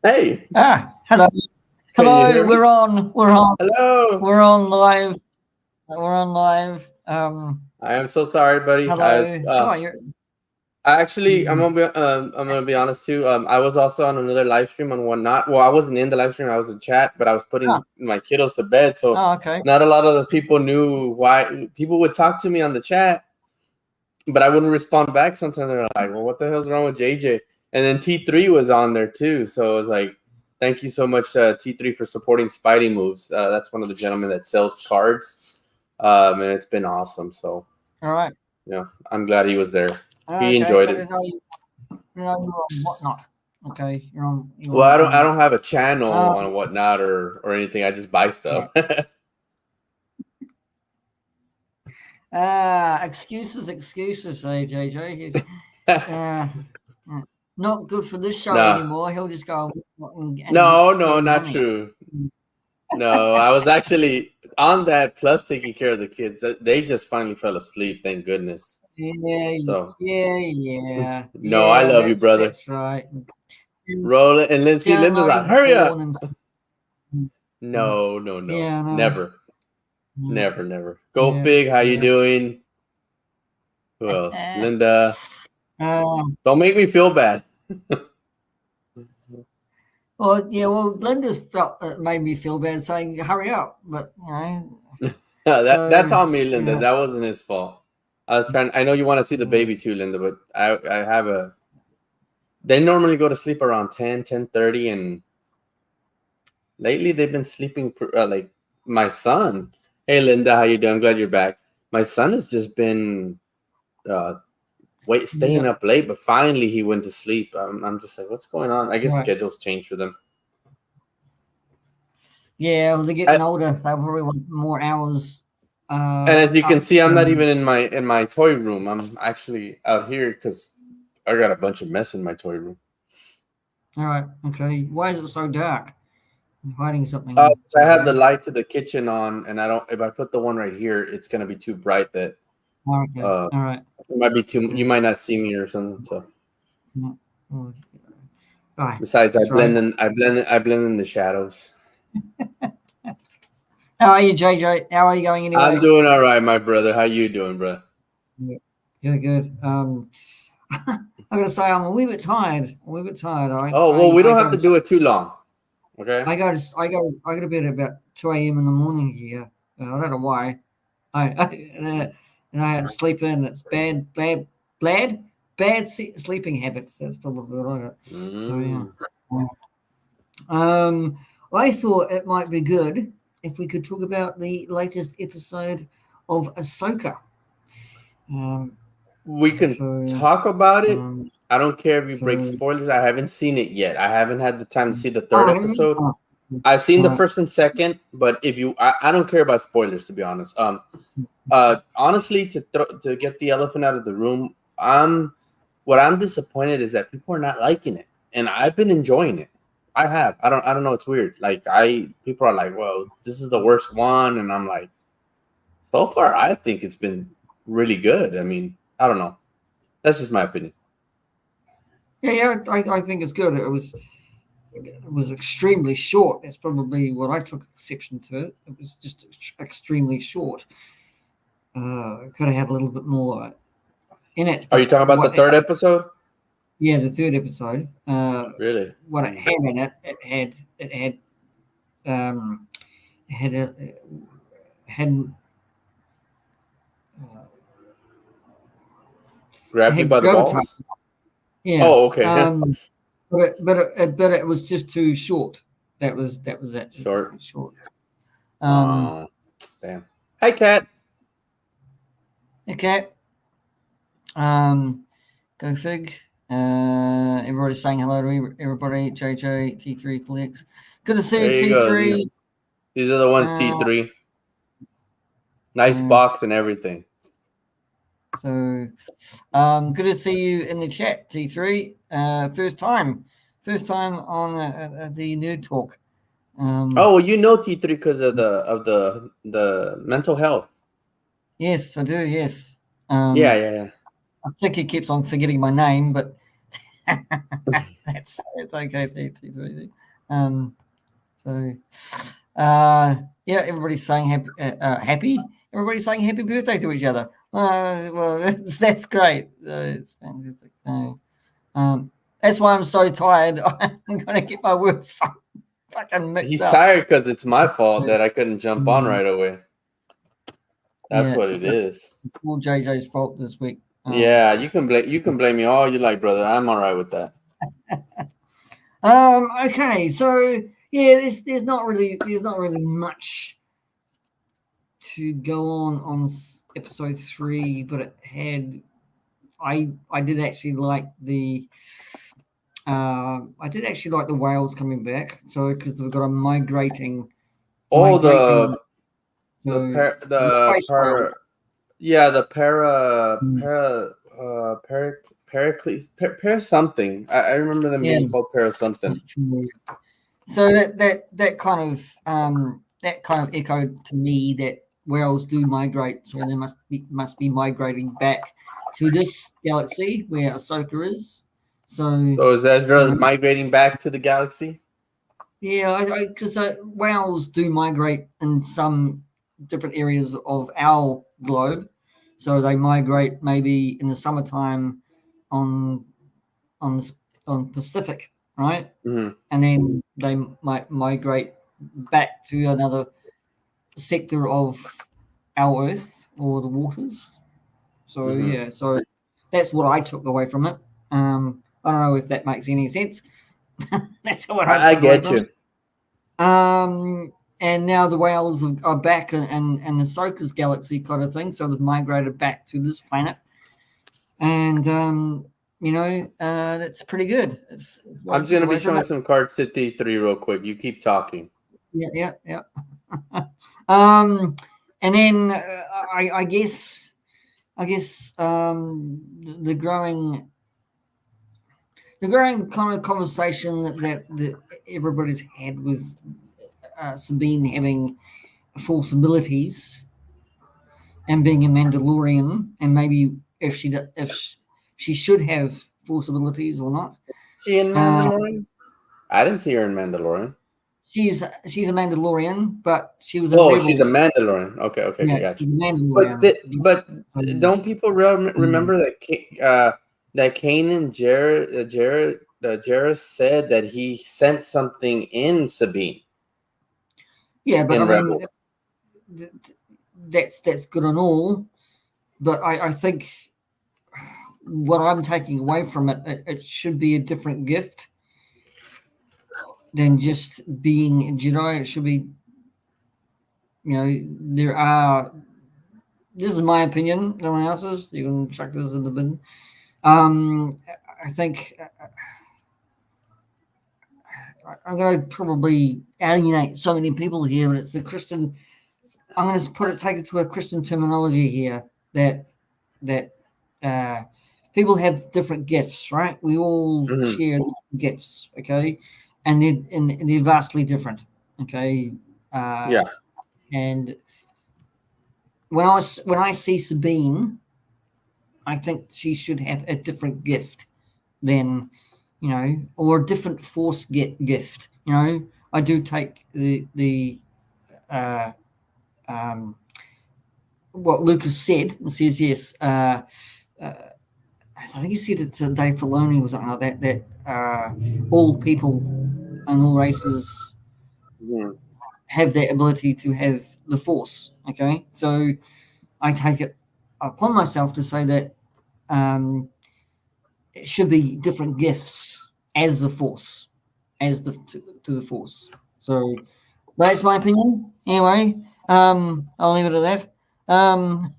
Hey, Hello. can you hear Hello, me? we're on. We're on. Hello. We're on live. We're on live. I am so sorry, buddy. Hello. Come on, I actually, mm, I'm gonna be honest too. I was also on another live stream on whatnot. Well, I wasn't in the live stream. I was in chat, but I was ah, putting my kiddos to bed, so okay. not a lot of the people knew why. People would talk to me on the chat, but I wouldn't respond back. Sometimes they're like, "Well, what the hell's wrong with JJ?" And then T3 was on there too, so it was like, "Thank you so much, T3, for supporting Spidey Moves." That's one of the gentlemen that sells cards, and it's been awesome. So, All right. I'm glad he was there. He Okay. enjoyed I it. didn't know you're on whatnot. Okay. You're Well, on. I don't have a channel Um. on whatnot or anything. I just buy stuff. Right. Excuses. Say JJ. He's not good for this show No, anymore. He'll just go and no, spend not money. true. No, I was actually on that plus taking care of the kids. They just finally fell asleep. Thank goodness. Yeah, So no, I yeah. love you, brother. That's right. And Roll it, and then see Linda's like, downloading "Hurry porn up!" and stuff. No, no, no, Yeah, no. never, Mm, never, never. Go yeah, big. How you yeah. doing? Who else? Linda. Don't make me feel bad. Well, yeah. Well, Linda made me feel bad saying hurry up, but That's so on me, Linda. yeah. That wasn't his fault. I was trying. I know you want to see the baby too, Linda, but I have a. They normally go to sleep around 10:30, and lately they've been sleeping like my son. Hey, Linda, how you doing? I'm glad you're back. My son has just been uh, staying Yeah, up late, but finally he went to sleep. I'm just like, what's going on? I guess right. schedules change for them. Yeah, well, they're I, getting older. They probably want more hours and as you can up. see, I'm not even in my toy room. I'm actually out here because I got a bunch of mess in my toy room. All right. Okay. Why is it so dark? I'm hiding Uh, something, I have the JJ. light to the kitchen on, and I don't. If I put the one right here, it's gonna be too bright. That Oh, okay. uh, All right. it might be too. You Okay. might not see me or something. So Mm, mm. Right. besides, That's right. I blend in the shadows. How are you, JJ? How are you going I'm anyway? doing all right, my brother. How you doing, bro? Yeah. Good. I gotta say I'm a wee bit tired. A wee bit tired. Oh well, we don't have to do it too long. Okay. I go to bed at about 2 a.m. in the morning here. I don't know why. And I had to sleep in. It's bad sleeping habits. That's probably what I got. So yeah. Mm. Um, I thought it might be good if we could talk about the latest episode of Ahsoka. Um, We can so, talk about it. um, I don't care if you break so, spoilers. I haven't seen it yet. I haven't had the time to see the third oh, haven't you? episode. Oh, I've seen the right. first and second, but if you, I don't care about spoilers, to be honest. Honestly, to get the elephant out of the room, what I'm disappointed is that people are not liking it, and I've been enjoying it. I have. I don't know. It's weird. Like people are like, "Well, this is the worst one," and I'm like, so far, I think it's been really good. I mean, I don't know. That's just my opinion. Yeah. I think it's good. It was extremely short. That's probably what I took exception to. It was just extremely short. Could have had a little bit more in it, Are you but talking about the third episode? yeah, the third episode, Really? what it had in it, um, it had a had uh, it Grab you had by the gravitas. balls? Yeah, Oh, okay. but it was just too short. That was it. It was Short. too short. Um, Oh, damn. Hi, Cat. okay. Go fig. Everybody's saying hello to everybody. JJ T3 collects. Good to see There you, you go. T3. These are the ones, Uh, T3. Nice uh, box and everything. so, good to see you in the chat, T3. First time on the Nerd Talk. Oh, well, you know T3 because of the mental health. Yes, I do. Yes. Yeah. I think he keeps on forgetting my name, but That's okay. So, yeah, everybody's saying happy. Everybody's saying happy birthday to each other. Well, that's great. It's fantastic. That's why I'm so tired. I'm gonna get my words so fucking mixed He's up. tired because it's my fault that I couldn't jump on right away. That's Yeah, what it is. it's all JJ's fault this week. Yeah, you can blame me all you like, brother. I'm all right with that. Okay, so yeah, there's not really much to go on episode 3, but it had I did actually like the whales coming back. So because we've got a migrating Oh, so the space whales. yeah, the para Mm. para Pericles para something. I remember them Yeah. being called para something. So that kind of echoed to me that whales do migrate, so they must be migrating back to this galaxy where Ahsoka is. So So is Ezra migrating back to the galaxy? yeah, because whales do migrate in some different areas of our globe. So they migrate maybe in the summertime on on on Pacific, right? Mm-hmm. And then they might migrate back to another sector of our Earth or the waters. So yeah, so that's what I took away from it. I don't know if that makes any sense. That's what I I took away get from you. it. And now the whales are back in Ahsoka's galaxy kind of thing. So they've migrated back to this planet, and that's pretty good. It's what I'm I just took gonna be away from showing it. some Card City 3 real quick. You keep talking. Yeah. um, and then I guess the growing kind of conversation that everybody's had with Sabine having false abilities and being a Mandalorian, and maybe if she should have false abilities or not. She in Uh, Mandalorian? I didn't see her in Mandalorian. she's a Mandalorian, but she was in Oh, she's a Rebels. Mandalorian. Okay, Yeah, gotcha. she's a But Mandalorian. don't people remember that that Kanan Jarrus said that he sent something in Sabine Yeah, but I in mean Rebels? that's good and all, but I think what I'm taking away from it should be a different gift than just being a Jedi. It should be, there are. This is my opinion. No one else's. You can chuck this in the bin. I think I'm going to probably alienate so many people here, but it's the Christian. I'm going to take it to a Christian terminology here that people have different gifts, right? We all share gifts, okay, and they're vastly different, okay. Yeah. And when I see Sabine, I think she should have a different gift than, or a different force gift. I do take the uh, what Lucas said and says yes. I think he said it to Dave Filoni or something like that. That all people and all races have that ability to have the force. Okay, so I take it upon myself to say that it should be different gifts as the force, to the force. So that's my opinion. Anyway, I'll leave it at that.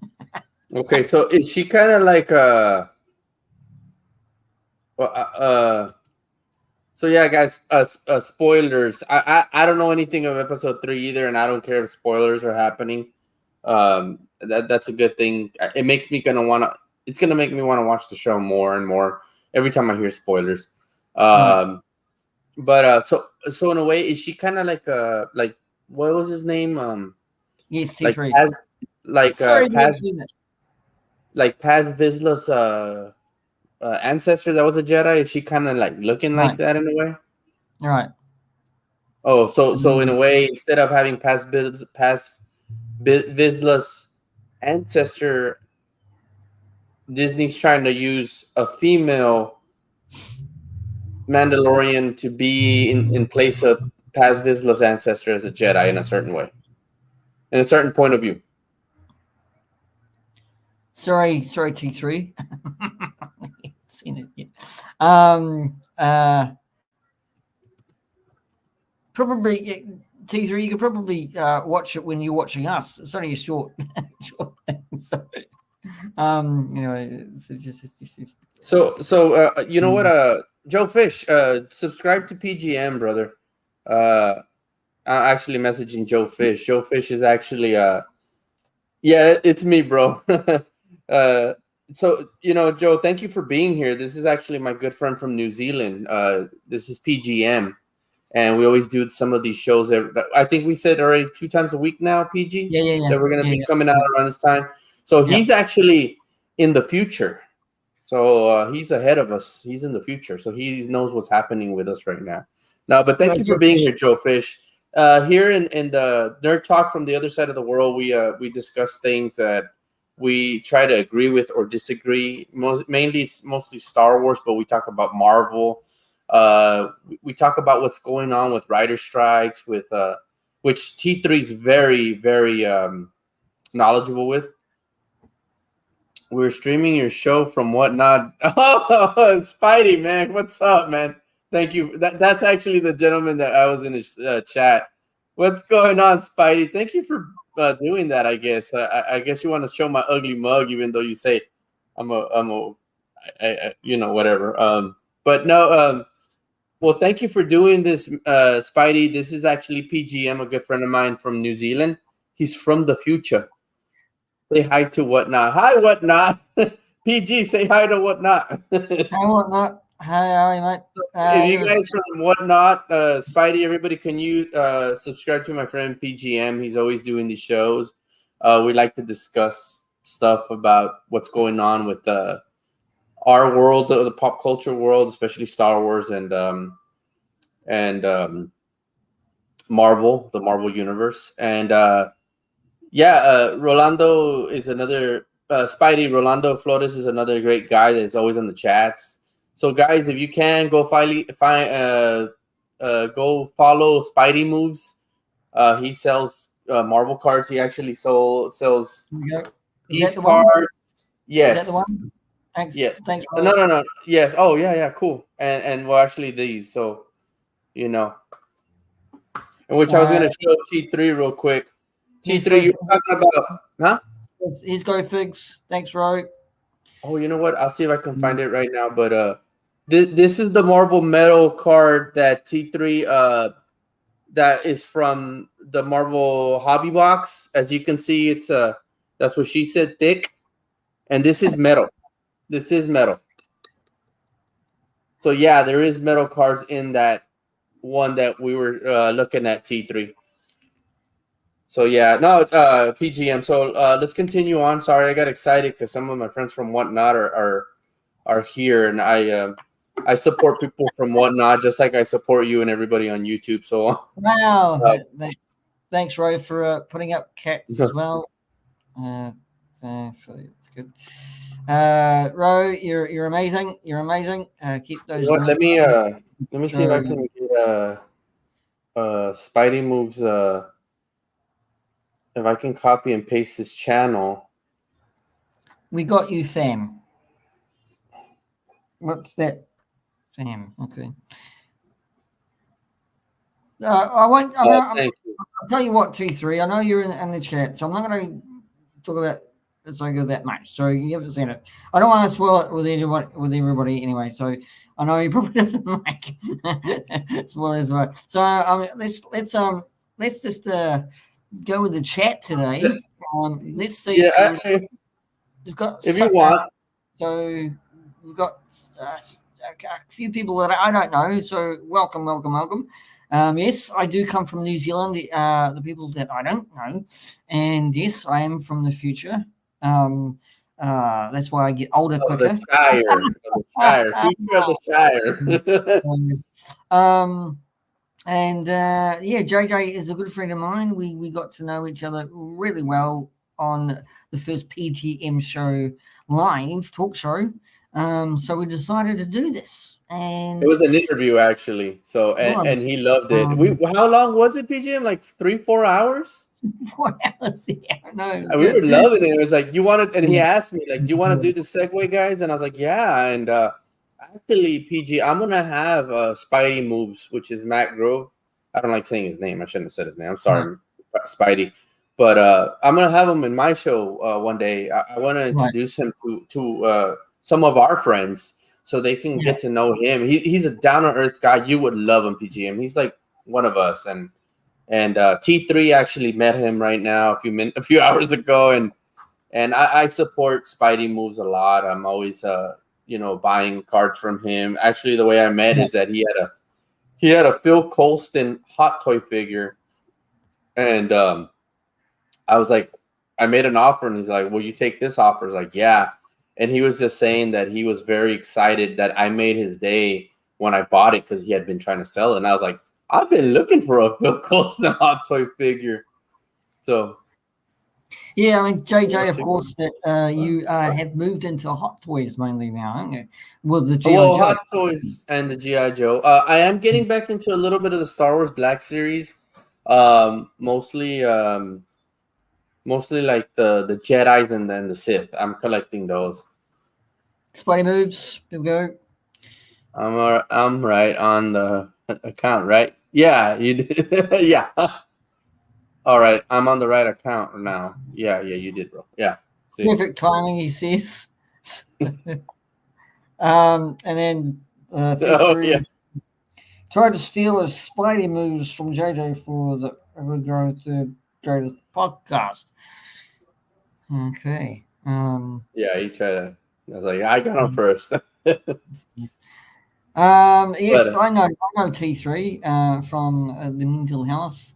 Okay, so is she kind of like well, so yeah, guys, spoilers. I don't know anything of episode 3 either, and I don't care if spoilers are happening. That's a good thing. It makes me it's gonna make me want to watch the show more and more every time I hear spoilers. Right. But so in a way, is she kind of like what was his name? Yes, Like T3. Paz, Sorry, Paz Vizsla's ancestor that was a Jedi? Is she kind of like looking like that in a way? All right. Oh, so in a way, instead of having Vizsla's ancestor, Disney's trying to use a female Mandalorian to be in place of Paz Vizsla's ancestor as a Jedi in a certain way, in a certain point of view. Sorry, T3. Seen it yet. Probably T3. You could probably watch it when you're watching us. It's only a short thing. So, it's just. So you know what? Joe Fish, subscribe to P.G.M, brother. I'm actually messaging Joe Fish. Joe Fish is actually yeah, it's me, bro. So Joe, thank you for being here. This is actually my good friend from New Zealand. This is P.G.M, and we always do some of these shows. I think we said already 2 times a week now, PG. Yeah. That we're gonna be coming out around this time. So he's actually in the future. So he's ahead of us. He's in the future, so he knows what's happening with us right now. But thank you for being here, Joe Fish. Here in the Nerd Talk from the other side of the world, we discuss things that we try to agree with or disagree. Mostly Star Wars, but we talk about Marvel. We talk about what's going on with writer strikes, with which T3 is very, very knowledgeable with. We're streaming your show from Whatnot. Oh, Spidey, man. What's up, man? Thank you. That's actually the gentleman that I was in his chat. What's going on, Spidey? Thank you for doing that, I guess. I guess you want to show my ugly mug, even though you say I'm whatever. But no, well, thank you for doing this, Spidey. This is actually P.G.M, a good friend of mine from New Zealand. He's from the future. Say hi to Whatnot. Hi, Whatnot. PG, say hi to Whatnot. Hi, Whatnot. Hi, how are you, mate? If you guys from Whatnot, Spidey, everybody, can you subscribe to my friend PGM? He's always doing these shows. We like to discuss stuff about what's going on with our world, the pop culture world, especially Star Wars and Marvel, the Marvel universe. And Rolando is another Spidey. Rolando Flores is another great guy that's always in the chats. So guys, if you can go go follow Spidey Moves. He sells Marvel cards. He actually sells these cards. One? Yes. Is that the one? Thanks. Yes. Thanks. No. Yes. Oh yeah. Cool. And well, actually these. So, and which I was gonna show T3 real quick. T3, you were talking about, huh? Here's Go Figs. Thanks, Ro. Oh, you know what? I'll see if I can find it right now. But this is the Marvel Metal card that T3 that is from the Marvel Hobby Box. As you can see, it's that's what she said, thick, and this is metal. This is metal. So yeah, there is metal cards in that one that we were looking at, T3. So yeah, no, PGM. So let's continue on. Sorry, I got excited because some of my friends from Whatnot are here, and I support people from Whatnot just like I support you and everybody on YouTube. So wow, thanks, Ro, for putting up cats as well. So it's good. Ro, you're amazing. You're amazing. Keep those. Let me see if I can get Spidey Moves. If I can copy and paste this channel. We got you, fam. What's that? Fam. Okay. I won't. I'll tell you what, T3. I know you're in the chat, so I'm not going to talk about Ahsoka that much. So you haven't seen it. I don't want to spoil it with everybody anyway. So I know he probably doesn't like spoilers. So let's just go with the chat today. Let's see. Yeah, actually, we've got if you want. So we've got a few people that I don't know. So welcome. Yes, I do come from New Zealand. The people that I don't know, and yes, I am from the future. That's why I get older Of quicker. Future of the Shire. um, and yeah, JJ is a good friend of mine. We got to know each other really well on the first P.G.M show, live talk show. So we decided to do this, and It was an interview actually. So and he loved it. We how long was it, PGM? Like 3-4 hours? 4 hours. Yeah, no, it was We were good. loving it. It was like you wanted, and he Yeah. asked me like, "Do you want to do the segue, guys?" And I was like, "Yeah." And actually, PG, I'm gonna have Spidey moves, which is Matt Grove. I don't like saying his name. I shouldn't have said his name. I'm sorry, Spidey. But I'm gonna have him in my show one day. I want to introduce him to some of our friends so they can get to know him. He's a down to earth guy. You would love him, PGM. He's like one of us, and T3 actually met him right now a few hours ago, and I support Spidey moves a lot. I'm always buying cards from him. Actually, the way I met is that he had a Phil Colston hot toy figure, and I was like, I made an offer, and he's like, "Will you take this offer?" I was like, "Yeah," and he was just saying that he was very excited that I made his day when I bought it because he had been trying to sell it, and I was like, I've been looking for a Phil Colston hot toy figure. So, yeah, I mean, JJ, of course, that you have moved into hot toys mainly now, haven't you? With the G.I. Joe. Hot toys and the G.I. Joe. I am getting back into a little bit of the Star Wars Black Series. Mostly like the Jedi's and then the Sith. I'm collecting those. Spidey moves. Here we go. I'm right on the account, right? Yeah, you did. Yeah. All right, I'm on the right account now. Yeah, you did, bro. Yeah. See. Perfect timing, he says. And then T3 tried to steal his Spidey moves from JJ for the ever-growing third greatest podcast. Okay. Yeah, he tried to. I was like, I got him first. Yes, I know T3 from the mental health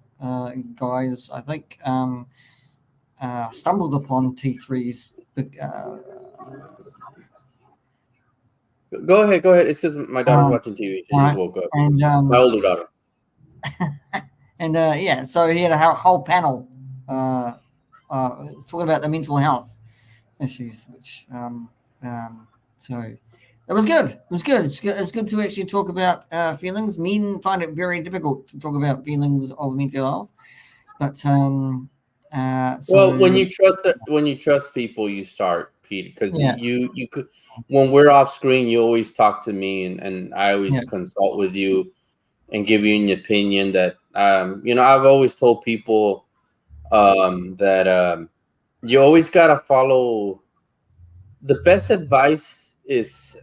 guys. I think stumbled upon T3's. Go ahead. It's because my daughter's watching TV. She just woke up. And my older daughter. And yeah, so he had a whole panel talking about the mental health issues, which so it was good. It was good. It's good to actually talk about feelings. Men find it very difficult to talk about feelings of mental health, but well, when you trust people, you start, Pete, because you could. When we're off screen, you always talk to me, and I always consult with you and give you an opinion that I've always told people that you always gotta follow. The best advice is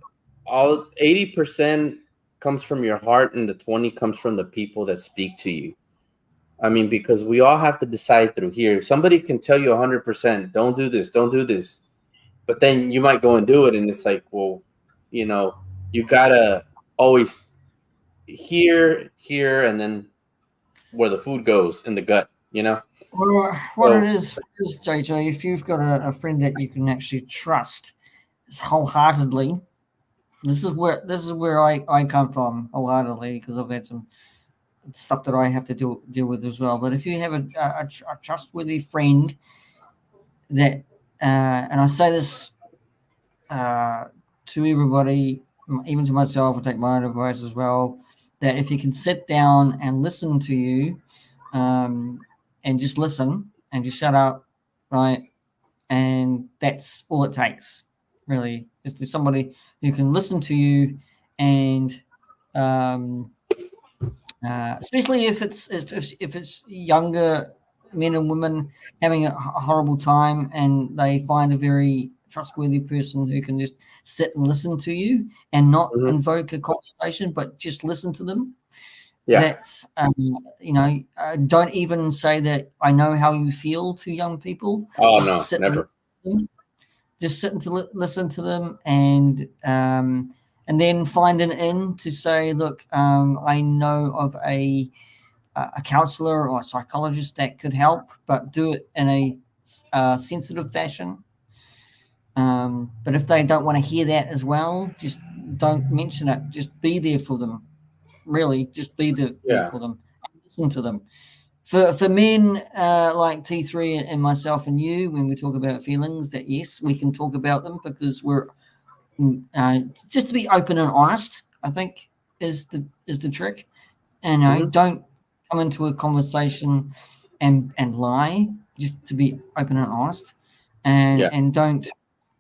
80% comes from your heart, and the 20 comes from the people that speak to you. I mean, because we all have to decide through here. Somebody can tell you 100%, don't do this, but then you might go and do it, and it's like, well, you gotta always hear, and then where the food goes in the gut, Well, what it is, JJ, if you've got a friend that you can actually trust wholeheartedly, this is where I come from wholeheartedly, because I've had some stuff that I have to deal with as well. But if you have a trustworthy friend that, and I say this to everybody, even to myself, I take my own advice as well, that if you can sit down and listen to you, and just listen and just shut up, right? And that's all it takes, really, is to somebody who can listen to you, and especially if it's younger men and women having a horrible time, and they find a very trustworthy person who can just sit and listen to you and not invoke a conversation, but just listen to them. Yeah. That's don't even say that I know how you feel to young people. Oh, just no, never. Just sit and listen to them, and then find an in to say, look, I know of a counselor or a psychologist that could help, but do it in a sensitive fashion. But if they don't want to hear that as well, just don't mention it. Just be there for them. Really, just be there Yeah. for them. Listen to them. For men like T3 and myself and you, when we talk about feelings, that yes, we can talk about them because we're just to be open and honest. I think is the trick. And Hmm. don't come into a conversation and lie. Just to be open and honest, Yeah. and don't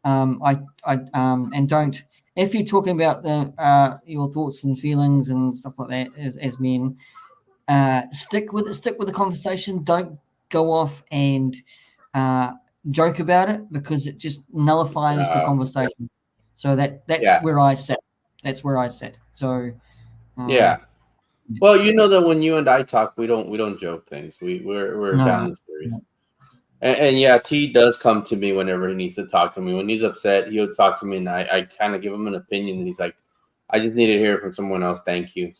and don't, if you're talking about the your thoughts and feelings and stuff like that as men, stick with it. Stick with the conversation. Don't go off and uh, joke about it because it just nullifies the Uh, conversation. So that's yeah. where I sat. That's where I sat. So Yeah. um, Well, you know that when you and I talk, we don't joke things. We're no, down the series. no. And yeah, T does come to me whenever he needs to talk to me. When he's upset, he'll talk to me, and I kind of give him an opinion. And he's like, I just need to hear it from someone else. Thank you.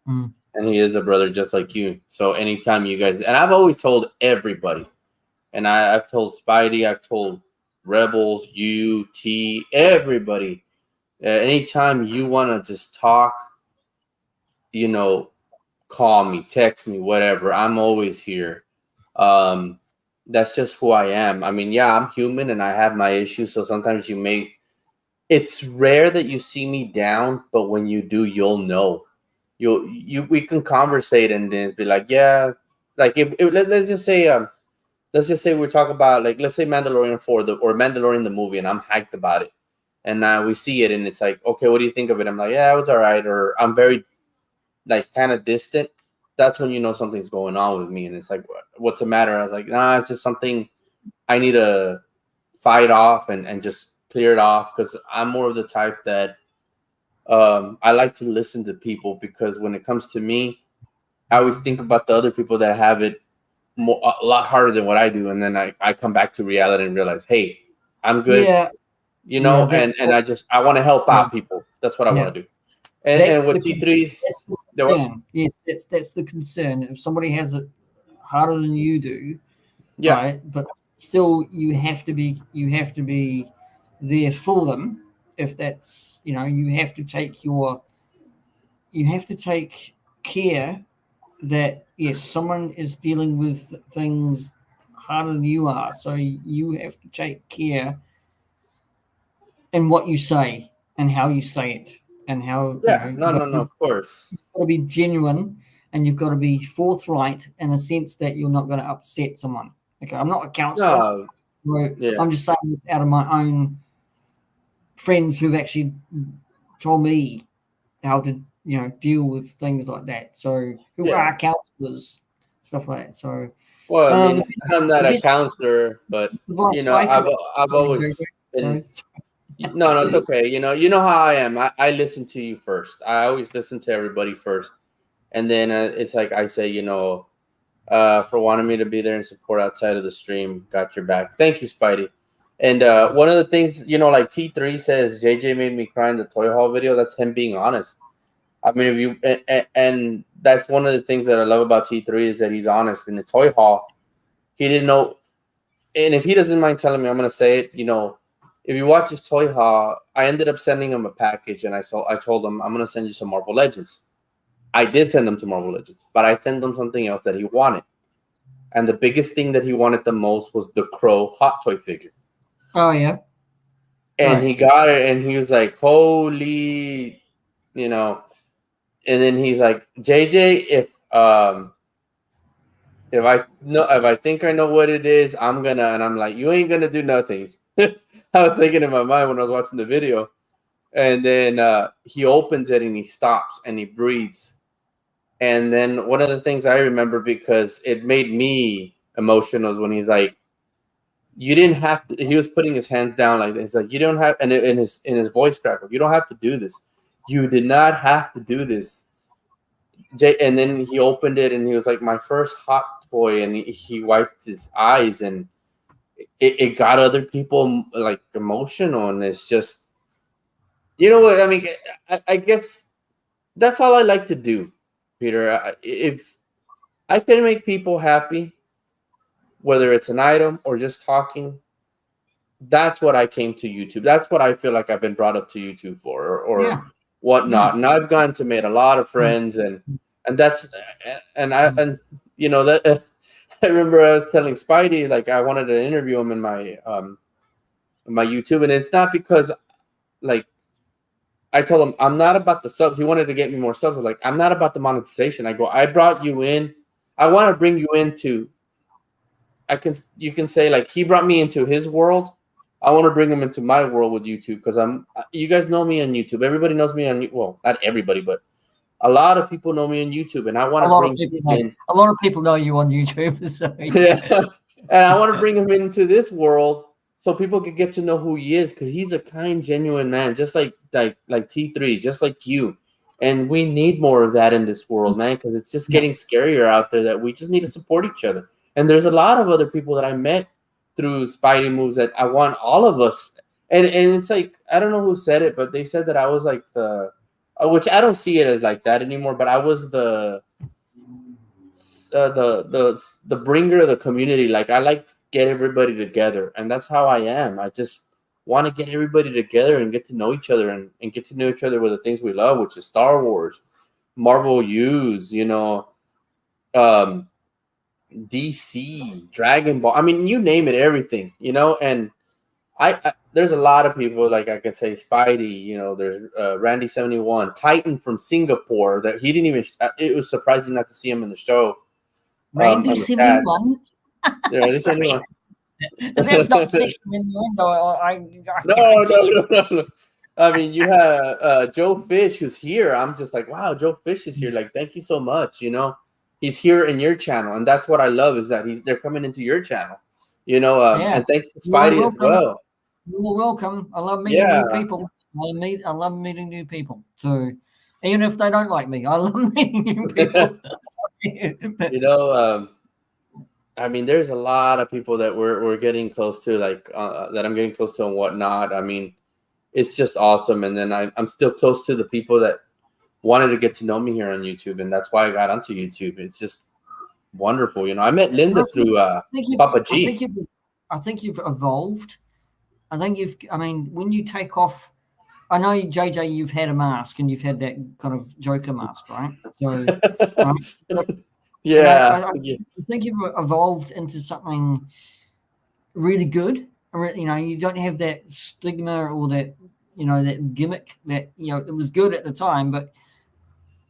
Mm. And he is a brother just like you. So anytime you guys, and I've always told everybody, and I've told Spidey, I've told Rebels, you, T, everybody, anytime you want to just talk, you know, call me, text me, whatever. I'm always here. Um, that's just who I am. I mean, yeah, I'm human and I have my issues. So sometimes it's rare that you see me down, but when you do, you'll know. We can conversate and then be like, yeah, like if let's just say we're talking about, like, let's say Mandalorian 4 or Mandalorian the movie, and I'm hyped about it. And we see it and it's like, okay, what do you think of it? I'm like, yeah, it was all right. Or I'm very like kind of distant. That's when you know something's going on with me. And it's like, what's the matter? I was like, nah, it's just something I need to fight off and just clear it off, because I'm more of the type that I like to listen to people, because when it comes to me, I always think about the other people that have it a lot harder than what I do, and then I come back to reality and realize, hey, I'm good, Yeah, yeah. and I want to help Yeah, out people. That's what I yeah. want to do. And That's with the T3s, that's the there were, concern. Yes, that's the concern. If somebody has it harder than you do, yeah, right? But still, you have to be there for them. If that's, you have to take care that yes, someone is dealing with things harder than you are. So you have to take care in what you say and how you say it, and how yeah, no, you no, no, of course, got to be genuine, and you've got to be forthright in a sense that you're not going to upset someone. Okay, I'm not a counselor. no, So yeah, I'm just saying this out of my own friends who've actually told me how to, deal with things like that. So who yeah. are counselors, stuff like that. So Well, I the mean, best, I'm the not a best counselor, but advice I I've could I've always been. sorry. No, no, it's okay. You know how I am. I listen to you first. I always listen to everybody first, and then it's like I say, for wanting me to be there and support outside of the stream. Got your back. Thank you, Spidey. And one of the things, like T3 says, JJ made me cry in the toy hall video. That's him being honest. I mean, if you and that's one of the things that I love about T3 is that he's honest. In the toy hall, he didn't know, and if he doesn't mind telling me, I'm gonna say it. If you watch his toy haul, I ended up sending him a package, and I told him I'm gonna send you some Marvel Legends. I did send him to Marvel Legends, but I sent him something else that he wanted, and the biggest thing that he wanted the most was the Crow Hot Toy figure. Oh yeah, And right. he got it, and he was like, "Holy," you know. And then he's like, "JJ, if I think I know what it is, I'm gonna," and I'm like, "You ain't gonna do nothing." I was thinking in my mind when I was watching the video, and then he opens it and he stops and he breathes. And then one of the things I remember, because it made me emotional, is when he's like, "You didn't have to." He was putting his hands down like this, like, "You don't have," and in his voice crackle, "You don't have to do this. You did not have to do this." And then he opened it and he was like, "My first hot toy," and he wiped his eyes, and it got other people like emotional, and it's just, you know what I mean. I guess that's all I like to do, Peter. If I can make people happy, whether it's an item or just talking, that's what I came to YouTube. That's what I feel like I've been brought up to YouTube for, or Yeah, whatnot. yeah. And I've gotten to meet a lot of Mm, friends, and that's mm. and you know that I remember I was telling Spidey like I wanted to interview him in my YouTube, and it's not because like I told him I'm not about the subs. He wanted to get me more subs. I was like, I'm not about the monetization. I go, I brought you in. I want to bring you into. You can say like he brought me into his world. I want to bring him into my world with YouTube because you guys know me on YouTube. Everybody knows me on, well, not everybody, but a lot of people know me on YouTube, and I want A to lot of bring people him know. in. A lot of people know you on YouTube. So Yeah. yeah, And I want to bring him into this world so people can get to know who he is because he's a kind, genuine man, just like T3, just like you. And we need more of that in this world, man, because it's just yeah, getting scarier out there that we just need to support each other. And there's a lot of other people that I met through Spidey moves that I want all of us. And it's like I don't know who said it, but they said that I was like which I don't see it as like that anymore, but I was the bringer of the community. Like I like to get everybody together, and that's how I am. I just want to get everybody together and get to know each other and get to know each other with the things we love, which is Star Wars, Marvel U's, um, DC, Dragon Ball. I mean, you name it, everything, and I there's a lot of people like I could say Spidey, there's Randy 71, Titan from Singapore that he didn't even. It was surprising not to see him in the show. Randy On the chat. 71. Yeah, Randy Sorry, 71. that's not sexy in the window. I No, guarantee no, you. no, no, no. I mean, you have Joe Fish who's here. I'm just like, wow, Joe Fish is here. Like, thank you so much. He's here in your channel, and that's what I love is that they're coming into your channel. Yeah, And thanks to you're Spidey as welcome. well. You're welcome. I love meeting new Yeah, people. I love meeting new people. So even if they don't like me, I love meeting new people. But you know, um, I mean, there's a lot of people that we're getting close to, like that I'm getting close to and whatnot. I mean, it's just awesome. And then I'm still close to the people that wanted to get to know me here on YouTube, and that's why I got onto YouTube. It's just wonderful. I met I Linda think, through I think you've, Papa I G. think you've, I think you've evolved. I think you've. I mean, when you take off, I know JJ, you've had a mask and you've had that kind of Joker mask, right? So, right. But Yeah, I yeah, think you've evolved into something really good. You don't have that stigma or that gimmick that it was good at the time, but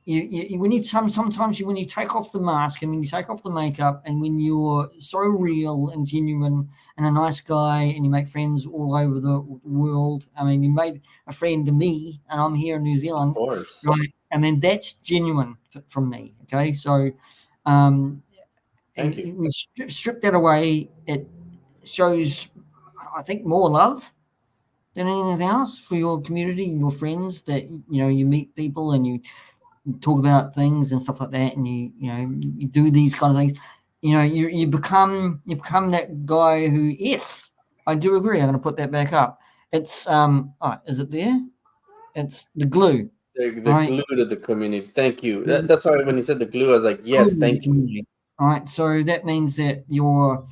when you sometimes when you take off the mask and when you take off the makeup and when you're so real and genuine and a nice guy and you make friends all over the world. I mean, you made a friend to me, and I'm here in New of Zealand, course. right? I mean, that's genuine from me. Okay, so um, Thank and you. we strip that away. It shows, I think, more love than anything else for your community and your friends. That you meet people and you talk about things and stuff like that, and you do these kind of things. You become that guy who, yes, I do agree. I'm going to put that back up. It's all right, is it there? It's the glue. The All right, glue to the community. Thank you. the That's why when you said the glue, I was like, glue yes, of the thank you. community. All right, so that means that you're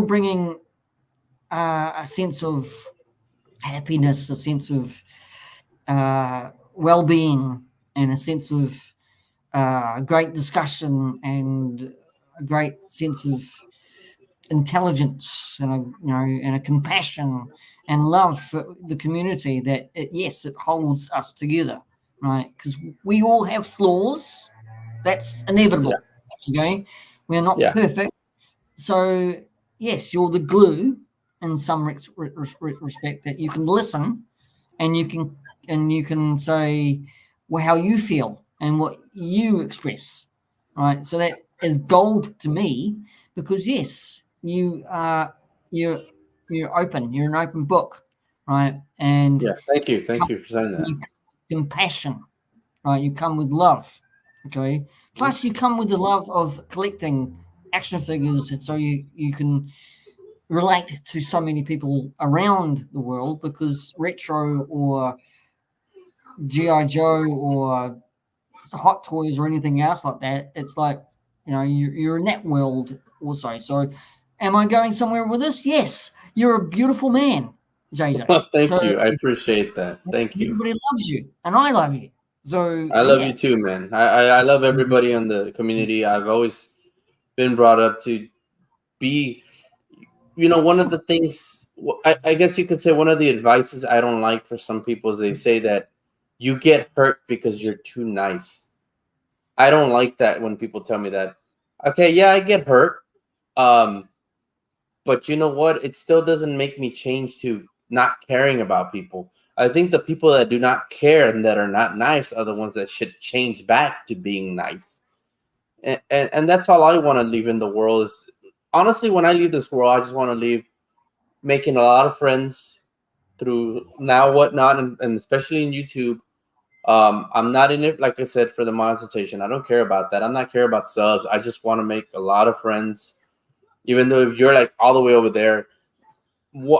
bringing a sense of happiness, a sense of well-being, and a sense of great discussion and a great sense of intelligence and a compassion and love for the community that yes, it holds us together, right? Because we all have flaws. That's Yeah, inevitable. Okay, we're not yeah, perfect. So yes, you're the glue in some respect that you can listen and you can say well how you feel and what you express, right? So that is gold to me because yes, you're open, you're an open book, right? And yeah. Thank come you for saying that. with compassion, right? You come with love, okay? Mhm. Plus you come with the love of collecting action figures, and so you can relate to so many people around the world because retro or GI Joe or Hot Toys or anything else like that, it's like you're in that world also. So Am I going somewhere with this? Yes. You're a beautiful man, JJ. Well, So thank you. I appreciate that. Thank you. everybody loves you, and I love you. So I love yeah. you too, man. I love everybody in the community. I've always been brought up to be, one of the things, I guess you could say one of the advices I don't like for some people is they say that you get hurt because you're too nice. I don't like that when people tell me that. Okay, yeah, I get hurt. Um, but you know what? It still doesn't make me change to not caring about people. I think the people that do not care and that are not nice are the ones that should change back to being nice. And that's all I want to leave in the world is, honestly, when I leave this world, I just want to leave making a lot of friends through now whatnot, and especially in YouTube. I'm not in it, like I said, for the monetization. I don't care about that. I'm not care about subs. I just want to make a lot of friends. Even though if you're like all the way over there,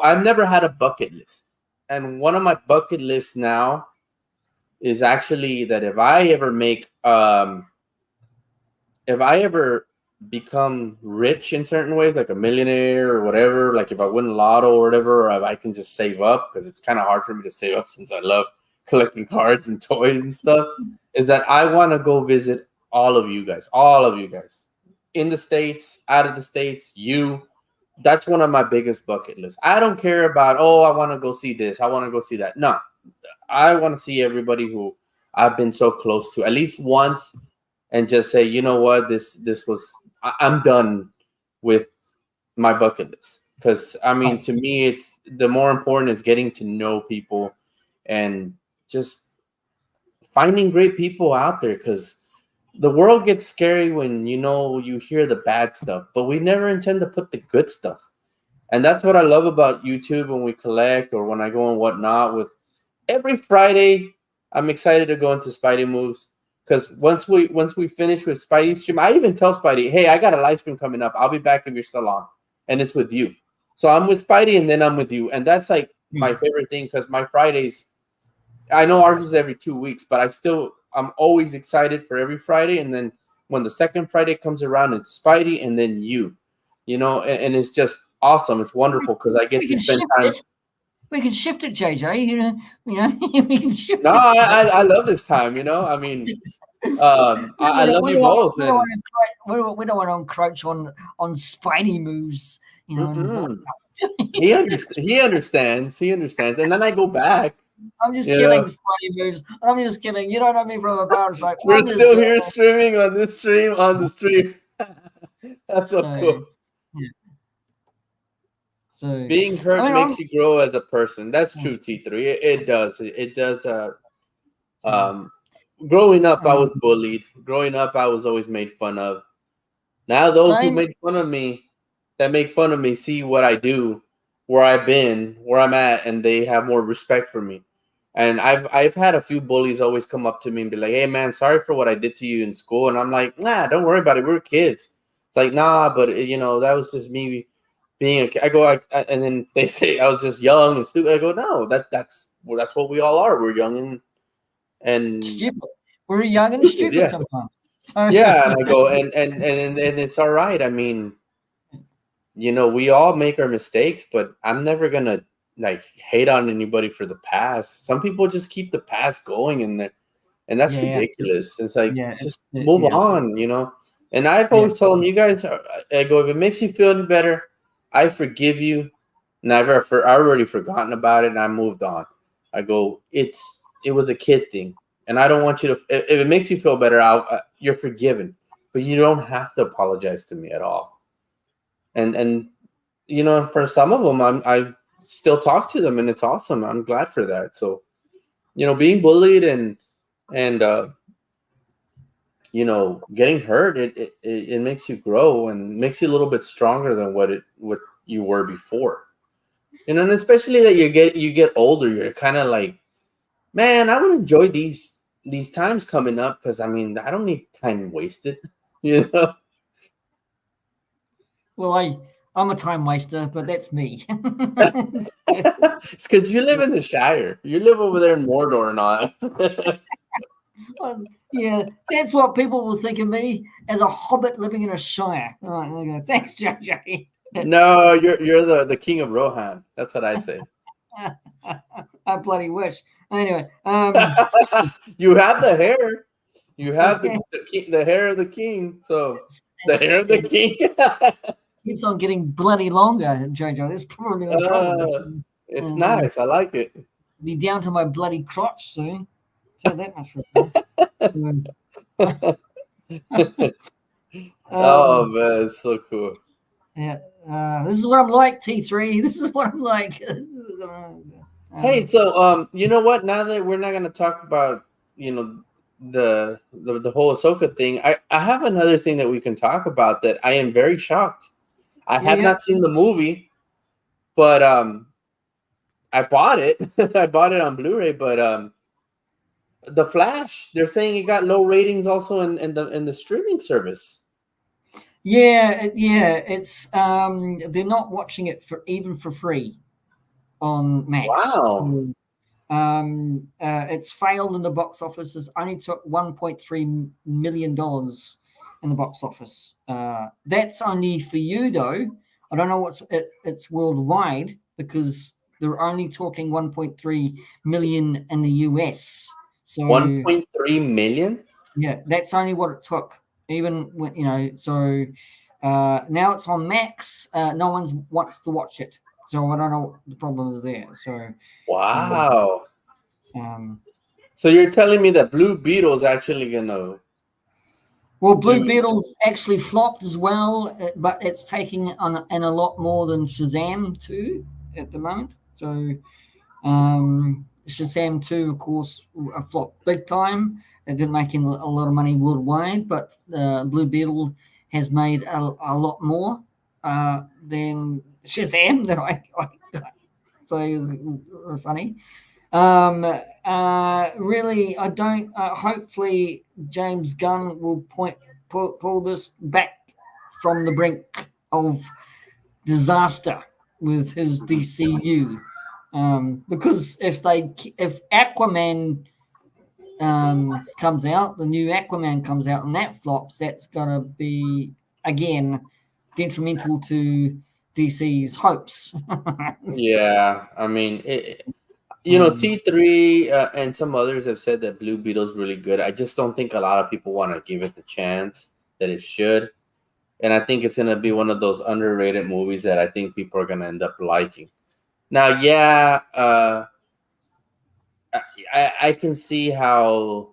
I've never had a bucket list, and one of my bucket lists now is actually that if I ever become rich in certain ways, like a millionaire or whatever, like if I win lotto or whatever, or if I can just save up, because it's kind of hard for me to save up since I love collecting cards and toys and stuff, is that I want to go visit all of you guys in the States, out of the States, that's one of my biggest bucket lists. I don't care about, oh, I want to go see this, I want to go see that. No, I want to see everybody who I've been so close to at least once, and just say, you know what, this was, I'm done with my bucket list. Because I mean, to me, it's the more important is getting to know people and just finding great people out there. Because the world gets scary when you hear the bad stuff, but we never intend to put the good stuff. And that's what I love about YouTube when we collect or when I go and whatnot. With every Friday, I'm excited to go into Spidey Moves, because once we finish with Spidey stream, I even tell Spidey, hey, I got a live stream coming up. I'll be back if you're still on, and it's with you. So I'm with Spidey, and then I'm with you, and that's like my favorite thing, because my Fridays, I know ours is every 2 weeks, but I'm always excited for every Friday, and then when the second Friday comes around, it's Spidey, and then and it's just awesome. It's wonderful because I get to spend time. We can shift it, JJ. We can shift No, it. I love this time. I mean, I love you both. We don't want to encroach on Spidey Moves. He understands. He understands. And then I go back. I'm just killing Spidey Moves. I'm just kidding. You don't know me from a bar. It's like, we're still here streaming on the stream. That's so cool. Yeah. So being hurt makes you grow as a person. That's true, T3. It does. It does. Growing up, I was bullied. Growing up, I was always made fun of. Now those who made fun of me, that make fun of me, see what I do, where I've been, where I'm at, and they have more respect for me. And I've had a few bullies always come up to me and be like, "Hey man, sorry for what I did to you in school." And I'm like, "Nah, don't worry about it. We're kids." It's like, "Nah, but that was just me being a kid." I go, and then they say I was just young and stupid. I go, "No, that's what we all are. We're young and stupid. We're young and stupid sometimes." Yeah, and I go, and it's all right. I mean, we all make our mistakes, but I'm never gonna hate on anybody for the past. Some people just keep the past going, and that's ridiculous. It's like, just move on, And I've always told them, you guys I go, if it makes you feel any better, I forgive you. I already forgotten about it, and I moved on. I go, it was a kid thing, and I don't want you to. If it makes you feel better, you're forgiven, but you don't have to apologize to me at all. And for some of them, I still talk to them, and it's awesome. I'm glad for that. So, being bullied and getting hurt, it makes you grow and makes you a little bit stronger than what you were before. And especially that you get older, you're kind of like, man, I want to enjoy these times coming up, because I mean, I don't need time wasted, Well, I'm a time waster, but that's me. It's because you live in the Shire. You live over there in Mordor and all. Well, yeah, that's what people will think of me, as a hobbit living in a shire. All right, there you go. Thanks, JJ. No, you're the king of Rohan. That's what I say. I bloody wish. Anyway, You have the hair. You have yeah, the hair of the king. So the it's, hair of the it king. keeps on getting bloody longer, Jojo. That's probably the uh, problem. it's Uh, nice. I like it. be down to my bloody crotch soon. Tell you that much for sure. Oh um, man, it's so cool. yeah, this is what I'm like, T3. This is what I'm like. Hey, Um, so you know what? Now that we're not gonna talk about you know the whole Ahsoka thing, I have another thing that we can talk about that I am very shocked. I yeah, have yeah. not seen the movie, but I bought it. I bought it on Blu-ray, but the Flash, they're saying it got low ratings also in the streaming service. Yeah, it's they're not watching it for even for free on Max. Wow. So, it's failed in the box office. It's only took $1.3 million in the box office. That's only for you though. I don't know it's worldwide because they're only talking 1.3 million in the US. So 1.3 million? yeah, that's only what it took. Even when so now it's on Max. No one wants to watch it, so I don't know what the problem is there. So Wow. um, So you're telling me that Blue Beetle is actually gonna well, Blue do Beetle's actually flopped as well, but it's taking on in a lot more than Shazam 2 at the moment. So Shazam 2, of course, flopped big time. It didn't make a lot of money worldwide, but Blue Beetle has made a lot more than Shazam that I got. So it was funny. Really, I don't. Hopefully, James Gunn will pull this back from the brink of disaster with his DCU. Because if Aquaman comes out, the new Aquaman comes out, and that flops, that's gonna be again detrimental to DC's hopes. Yeah, I mean, um, T3 and some others have said that Blue Beetle's really good. I just don't think a lot of people want to give it the chance that it should. And I think it's going to be one of those underrated movies that I think people are going to end up liking. Now, yeah, I can see how.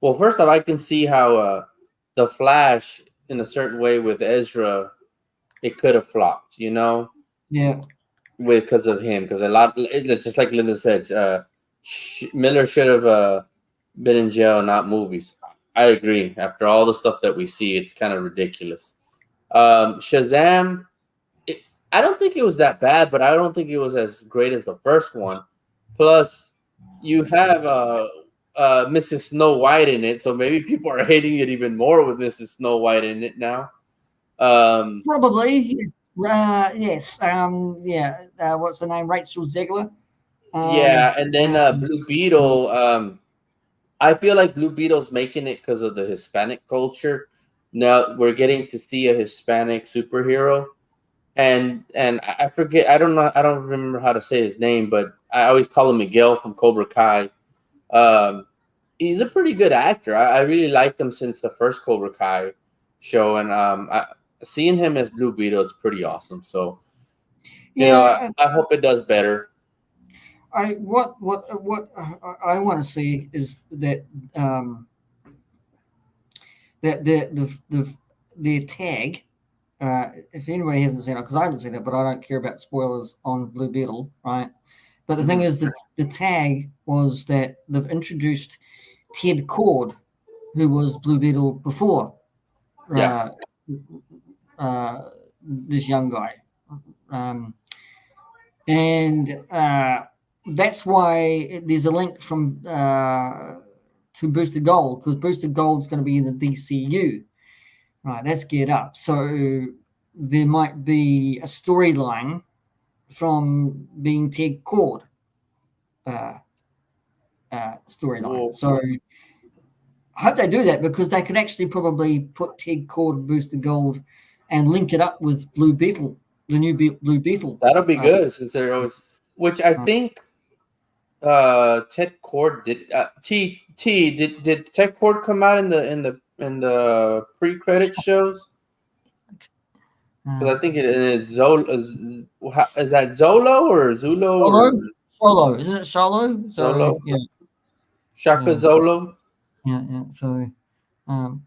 Well, first off, I can see how the Flash, in a certain way, with Ezra, it could have flopped. yeah, With because of him, because a lot, just like Linda said, Miller should have been in jail, not movies. I agree. After all the stuff that we see, it's kind of ridiculous. Shazam, it, I don't think it was that bad, but I don't think it was as great as the first one. Plus, you have Mrs. Snow White in it, so maybe people are hating it even more with Mrs. Snow White in it now. Um, probably. Yes. Yes. Yeah. What's the name? Rachel Zegler. yeah, and then Um, Blue Beetle. I feel like Blue Beetle's making it because of the Hispanic culture. Now we're getting to see a Hispanic superhero, and I forget. I don't know. I don't remember how to say his name, but I always call him Miguel from Cobra Kai. Um, he's a pretty good actor. I really liked him since the first Cobra Kai show, and seeing him as Blue Beetle is pretty awesome. So yeah. I hope it does better. What I want to see is that that the tag. If anybody hasn't seen it, because I haven't seen it, but I don't care about spoilers on Blue Beetle, right? But the thing Mhm. is that the tag was that they've introduced Ted Cord, who was Blue Beetle before Yeah. uh, this young guy. Um, and that's why there's a link from to Booster Gold, because Booster Gold's going to be in the DCU, right? That's geared up, so there might be a storyline from being Ted Cord uh, storyline. Well, So I hope they do that because they could actually probably put Ted Cord Booster Gold and link it up with Blue Beetle, the new Blue Beetle. That'll be good since they're always, which I think Ted Cord did. Did Ted Cord come out in the pre-credit shows? Because I think it's Zolo. Is that Zolo or Zulo or Solo? Isn't it Solo? Zolo? Yeah. Shaka Zolo. Yeah. So, well,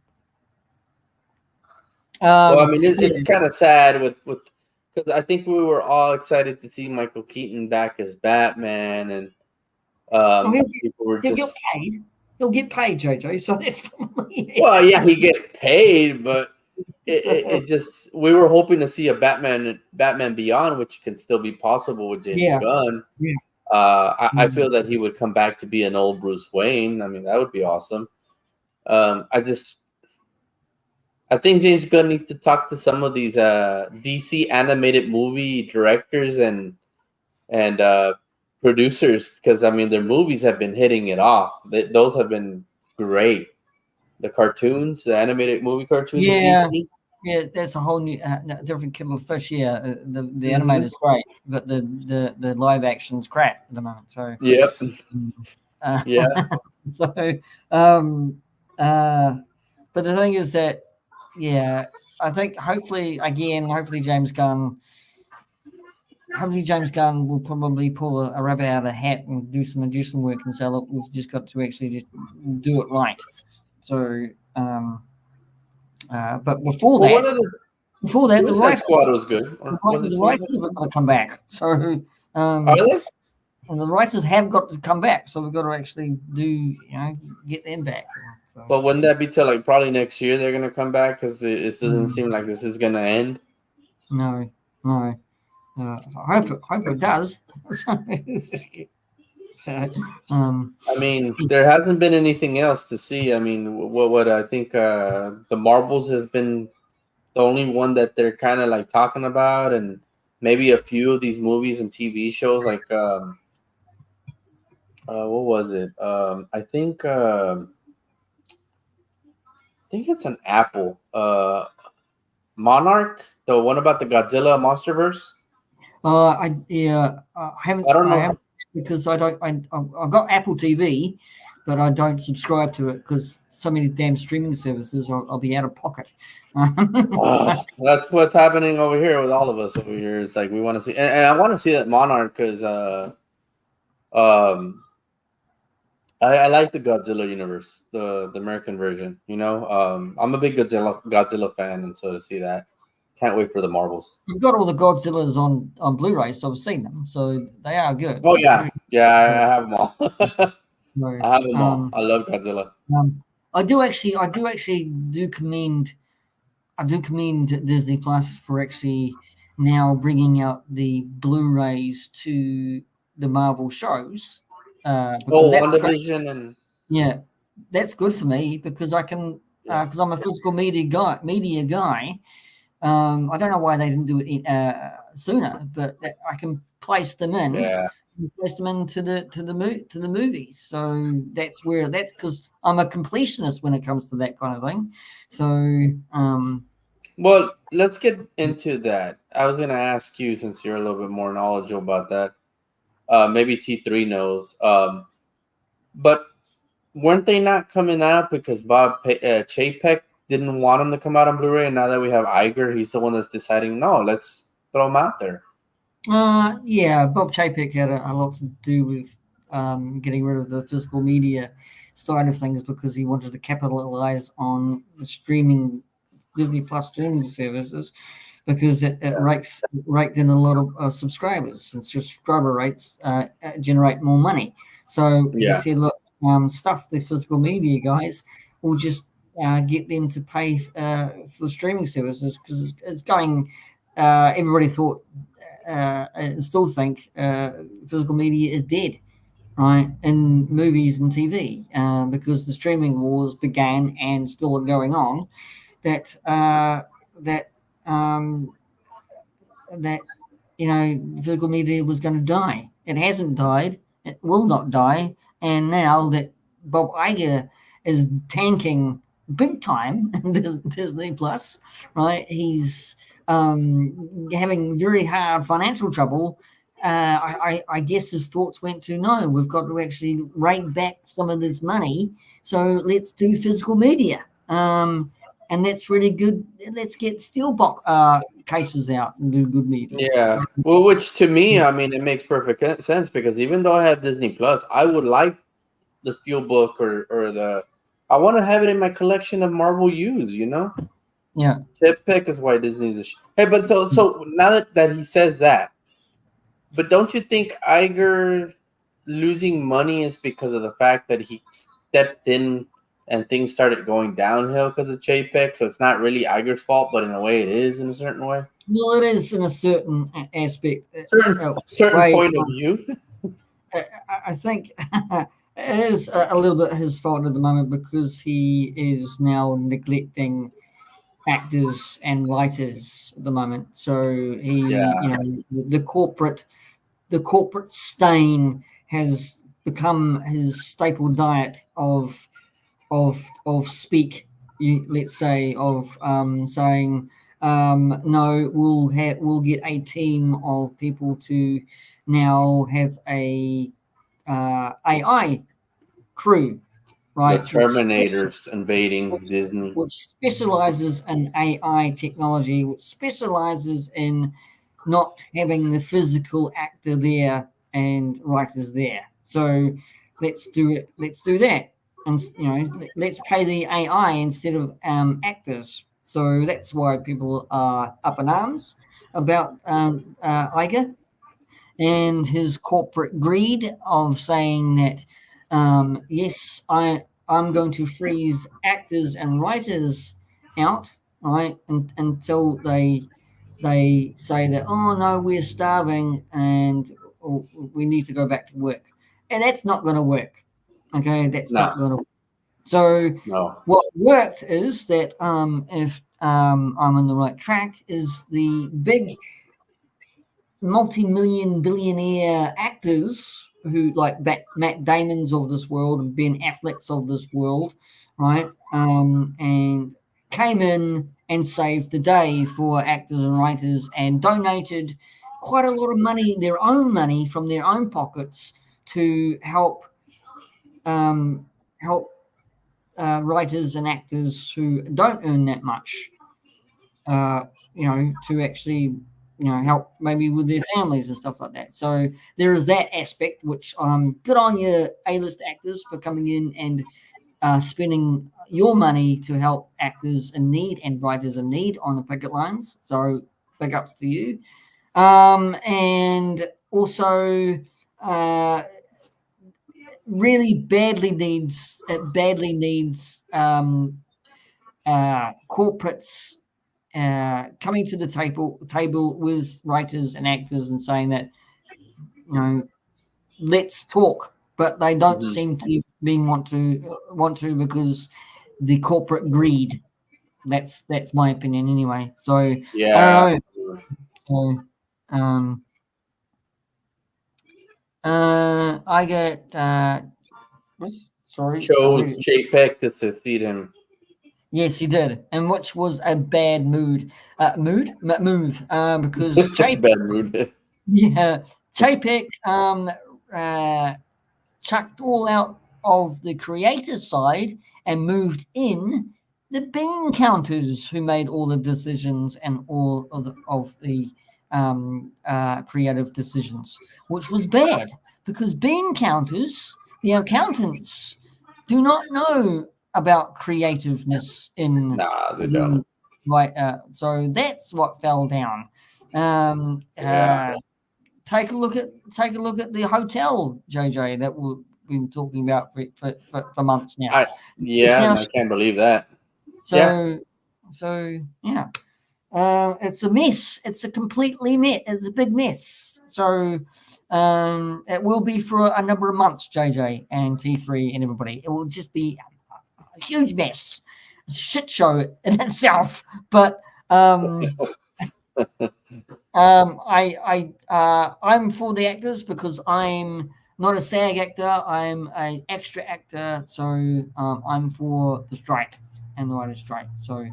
I mean, it's kind of sad with because I think we were all excited to see Michael Keaton back as Batman, and people were he'll get paid. He'll get paid, JJ. So that's probably well, yeah, he gets paid, but it just we were hoping to see a Batman Beyond, which can still be possible with James Gunn. Yeah. I feel that he would come back to be an old Bruce Wayne. I mean, that would be awesome. I think James Gunn needs to talk to some of these DC animated movie directors and producers, because I mean their movies have been hitting it off. Those have been great. The cartoons, the animated movie cartoons. Yeah, of DC. yeah, that's a whole new different kettle of fish. Yeah, the animator's great, but the live action's crap at the moment. So yep, yeah. So, but the thing is that, yeah, I think hopefully James Gunn will probably pull a rabbit out of a hat and do some additional work and say, look, we've just got to actually just do it right. So, but before that, the Writers Squad was good. The Writers are going to come back. So, are they? And the Writers have got to come back. So we've got to actually get them back. So. But wouldn't that be till like probably next year they're going to come back, because it doesn't seem like this is going to end? No. I hope it does. So, I mean, there hasn't been anything else to see. I mean, what I think the Marvels has been the only one that they're kind of like talking about, and maybe a few of these movies and TV shows like what was it? I think it's an Apple Monarch, the one about the Godzilla MonsterVerse. I haven't. I don't know. I haven't, because I don't. I've got Apple TV, but I don't subscribe to it because so many damn streaming services. I'll be out of pocket. That's what's happening over here with all of us over here. It's like we want to see, and I want to see that Monarch because I like the Godzilla universe, the American version. You know, I'm a big Godzilla fan, and so to see that, can't wait for the Marvels. We've got all the Godzillas on Blu-ray, so I've seen them, so they are good. Oh yeah, I have them all. I have them all. I love Godzilla. I do commend Disney Plus for actually now bringing out the Blu-rays to the Marvel shows. WandaVision and that's good for me because I can because I'm a physical media guy. I don't know why they didn't do it sooner, but I can place them in. Yeah. Place them into the movies. So that's because I'm a completionist when it comes to that kind of thing. So well, let's get into that. I was gonna ask you, since you're a little bit more knowledgeable about that. Maybe T3 knows. But weren't they not coming out because Bob Chapek didn't want them to come out on Blu-ray? And now that we have Iger, he's the one that's deciding, no, let's throw them out there. Yeah, Bob Chapek had a lot to do with getting rid of the physical media side of things because he wanted to capitalize on the Disney Plus streaming services, because it raked in a lot of subscribers, and subscriber rates generate more money. So he said, look, stuff the physical media guys, will just get them to pay for streaming services, because it's going. Everybody thought and still think physical media is dead, right, in movies and TV, because the streaming wars began and still are going on. That physical media was going to die. It hasn't died. It will not die. And now that Bob Iger is tanking big time in Disney Plus, right? He's having very hard financial trouble. I guess his thoughts went to, no, we've got to actually rake back some of this money, so let's do physical media. And that's really good. Let's get steelbook cases out and do good media. Yeah. So, Well, which to me, I mean, it makes perfect sense because even though I have Disney Plus, I would like the Steelbook or the. I want to have it in my collection of Marvel U's. yeah. Chip pick is why Disney's a. Hey, but so now that he says that, but don't you think Iger losing money is because of the fact that he stepped in and things started going downhill because of JPEG? So it's not really Iger's fault, but in a way it is in a certain way. Well, it is in a certain aspect. Certain Way, point of view. I think it is a little bit his fault at the moment because he is now neglecting actors and writers at the moment. So he, Yeah. the corporate stain has become his staple diet of speak. Let's say of saying no, we'll get a team of people to now have a AI crew, The right? Terminators invading Disney. Which specializes in AI technology, which specializes in not having the physical actor there and writers there. So let's do it. Let's do that, and let's pay the AI instead of actors. So that's why people are up in arms about Iger and his corporate greed of saying that yes, I'm going to freeze actors and writers out, right, until they say that, oh no, we're starving and we need to go back to work, and that's not going to work. Okay, that's Nah, not going to. So no. what worked is that if I'm on the right track, is the big multi-million billionaire actors who like Matt Damon's of this world and Ben Affleck's of this world, right? And came in and saved the day for actors and writers and donated quite a lot of money, their own money from their own pockets to help writers and actors who don't earn that much, uh, to actually, help maybe with their families and stuff like that. So there is that aspect, which good on you, A-list actors, for coming in and spending your money to help actors in need and writers in need on the picket lines. So big ups to you. And also, uh, really badly needs corporates coming to the table with writers and actors and saying that, let's talk, but they don't Mhm. seem to want to because the corporate greed. That's my opinion anyway. So I Yeah. don't know. So I get sorry. Chose JPEG to succeed him. Yes, he did, and which was a bad move, because Bad mood. yeah, Chapek uh, chucked all out of the creator side and moved in the bean counters who made all the decisions and all of the creative decisions, which was bad because bean counters, the accountants, do not know about creativeness in Nah, they don't. the right. So that's what fell down. Um, Yeah. uh, take a look at the hotel, JJ, that we've been talking about for months now. I It's yeah, now and I can't believe that. Yeah. so so yeah. It's a mess. It's a completely mess. It's a big mess. So it will be for a number of months, JJ and T3 and everybody. It will just be a huge mess. It's a shit show in itself. But I'm for the actors because I'm not a SAG actor. I'm an extra actor, so I'm for the strike, and the writer's strike. So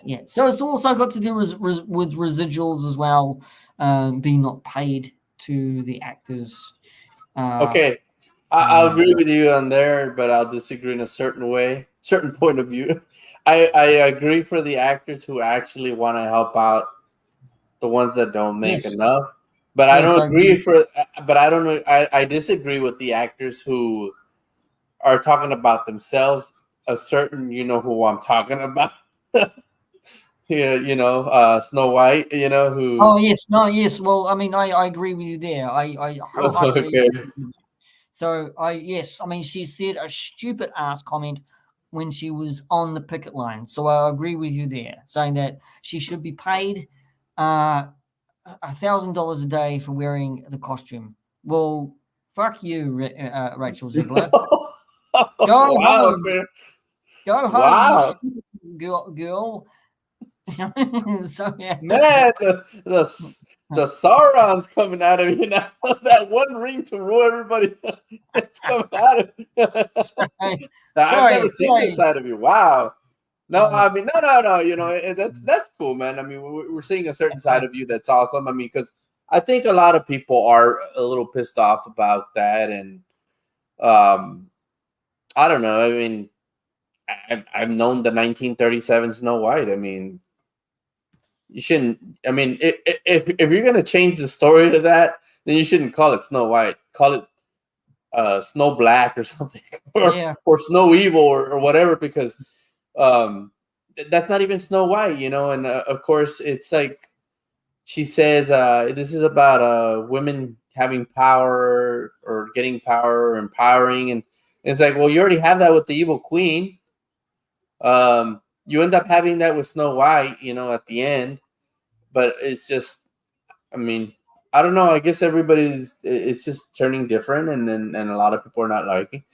yeah. So it's also got to do with residuals as well, being not paid to the actors. Okay, I'll agree with you on there, but I'll disagree in a certain point of view. I agree for the actors who actually want to help out the ones that don't make Yes. enough, but I don't agree for. But I don't know. I disagree with the actors who are talking about themselves. A certain, you know who I'm talking about. Yeah, Snow White. Who. Oh yes, no, yes. Well, I mean, I agree with you there. I wholeheartedly. Okay. So yes, I mean, she said a stupid ass comment when she was on the picket line. So I agree with you there, saying that she should be paid $1,000 a day for wearing the costume. Well, fuck you, Rachel Ziegler. Go Wow, home. man. Go home, you Wow. stupid girl. So yeah. Man, the Sauron's coming out of you now. That one ring to rule everybody. It's coming out of you. I've never seen this side of you. Wow. No, I mean, no. That's cool, man. I mean, we're seeing a certain side of you that's awesome. I mean, because I think a lot of people are a little pissed off about that, and I don't know. I mean, I've known the 1937 Snow White. I mean, you shouldn't. I mean, if you're gonna change the story to that, then you shouldn't call it Snow White. Call it Snow Black or something, or Snow Evil or whatever, because that's not even Snow White, And of course, it's like she says, this is about women having power or getting power or empowering, and it's like, well, you already have that with the Evil Queen. You end up having that with Snow White, at the end. But it's just, I mean, I don't know. I guess it's just turning different, and a lot of people are not liking.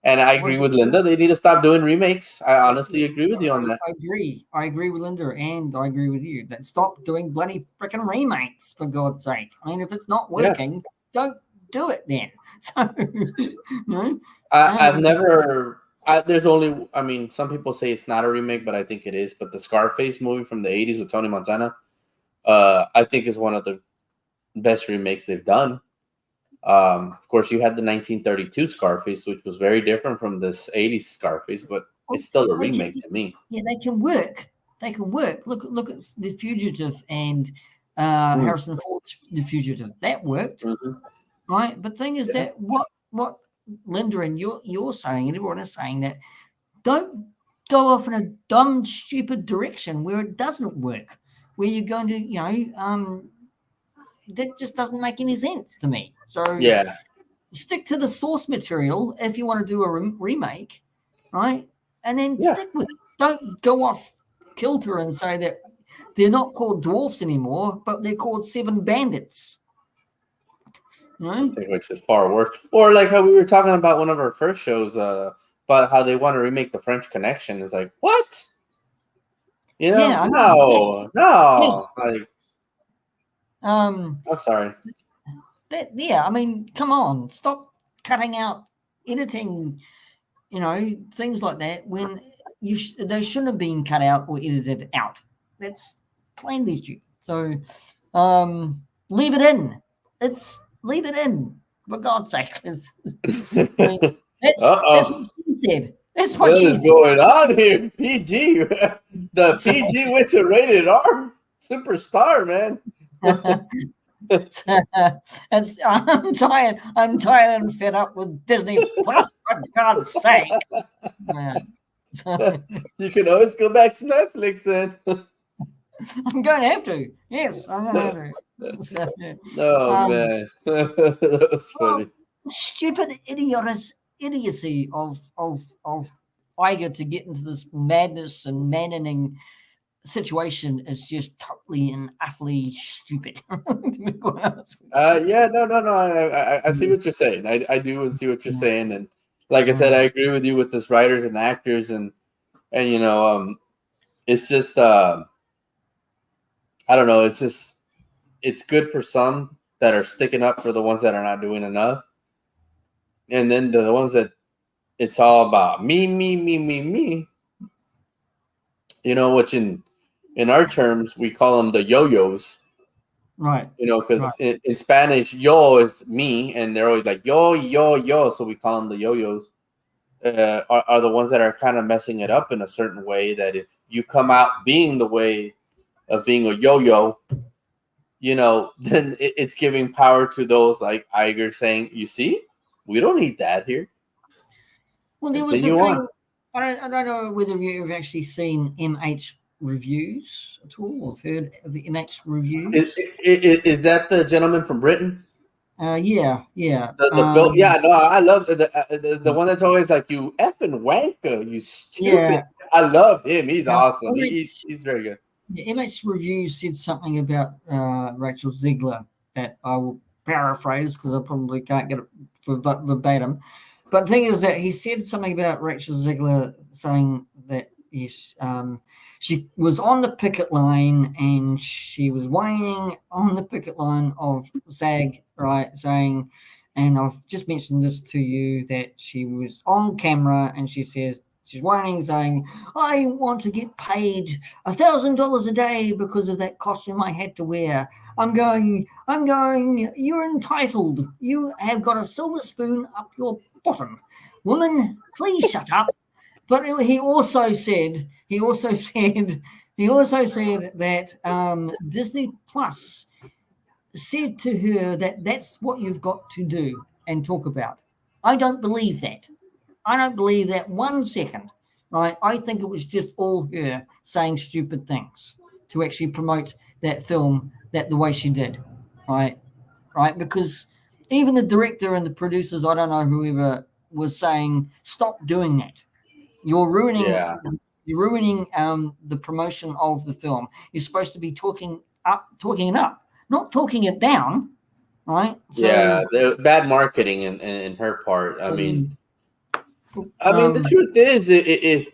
And I agree with Linda. They need to stop doing remakes. I honestly agree with you on that. I agree. I agree with Linda, and I agree with you that stop doing bloody freaking remakes, for God's sake. I mean, if it's not working, don't do it then. So, I've never. There's only. I mean, some people say it's not a remake, but I think it is. But the Scarface movie from the '80s with Tony Montana, I think is one of the best remakes they've done. Of course, you had the 1932 Scarface, which was very different from this 80s Scarface, but it's still a remake to me. Yeah, they can work. They can work. Look at The Fugitive and Harrison Ford's The Fugitive. That worked, right? But the thing is that what Linda and you're saying, and everyone is saying, that don't go off in a dumb, stupid direction where it doesn't work, where you're going to, that just doesn't make any sense to me. So stick to the source material if you want to do a remake, right? And then stick with it. Don't go off kilter and say that they're not called dwarfs anymore, but they're called Seven Bandits. Right? Which is far worse. Or like how we were talking about one of our first shows, about how they want to remake the French Connection. It's like, what? No. Yes. Like, I'm sorry. I mean, come on, stop cutting out editing, things like that when they shouldn't have been cut out or edited out. That's plainly stupid. So, leave it in. Leave it in, for God's sake. That's what she said. That's what she said. Going on here? PG, the PG went to rated R superstar, man. I'm tired and fed up with Disney Plus, for God's sake. You can always go back to Netflix then. I'm going to have to. Yes, I'm going to have to. Man. That was funny. Stupid idiocy of Iger to get into this madness and maddening situation is just totally and utterly stupid. No. I see what you're saying. I do see what you're saying, and like I said, I agree with you with this writers and actors, and it's just I don't know. It's good for some that are sticking up for the ones that are not doing enough, and then the ones that it's all about me, me, me, me, me. Which in our terms we call them the yo-yos. Right. Because in Spanish, yo is me, and they're always like yo, yo, yo. So we call them the yo-yos. Are the ones that are kind of messing it up in a certain way. That if you come out being the way of being a yo-yo, then it's giving power to those like Iger saying, "You see, we don't need that here." Well, there was a Continue thing. on. I don't know whether you've actually seen MH reviews at all, or heard of MH Is, reviews. is that the gentleman from Britain? Yeah, yeah. The Bill, yeah, no, I love the one that's always like, "You effing wanker, you Yeah. stupid." I love him. He's awesome. MH, He's very good. MH reviews said something about Rachel Ziegler that I will paraphrase because I probably can't get it verbatim. But the thing is that he said something about Rachel Ziegler saying that she was on the picket line and she was whining on the picket line of SAG, right? Saying, and I've just mentioned this to you, that she was on camera and she says, she's whining, saying, I want to get paid $1,000 a day because of that costume I had to wear. I'm going, you're entitled. You have got a silver spoon up your bottom. Woman, please shut up. But he also said that Disney Plus said to her that that's what you've got to do and talk about. I don't believe that. I don't believe that 1 second, right? I think it was just all her saying stupid things to actually promote that film the way she did, right? Right? Because even the director and the producers, I don't know, whoever, was saying, stop doing that. You're ruining Yeah, the promotion of the film. You're supposed to be talking it up, not talking it down, right? yeah. So, Bad marketing in her part. um, The truth is, if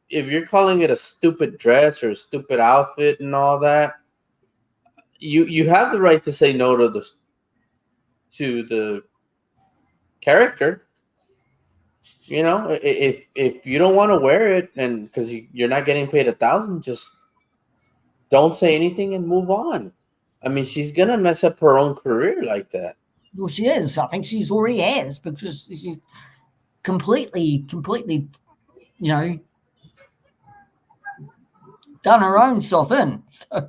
you're calling it a stupid dress or a stupid outfit and all that, you have the right to say no to the character. If you don't want to wear it and because you're not getting paid 1,000, just don't say anything and move on. She's gonna mess up her own career like that. well, she is. I think she's already has, because she's completely, you know, done her own self in. So,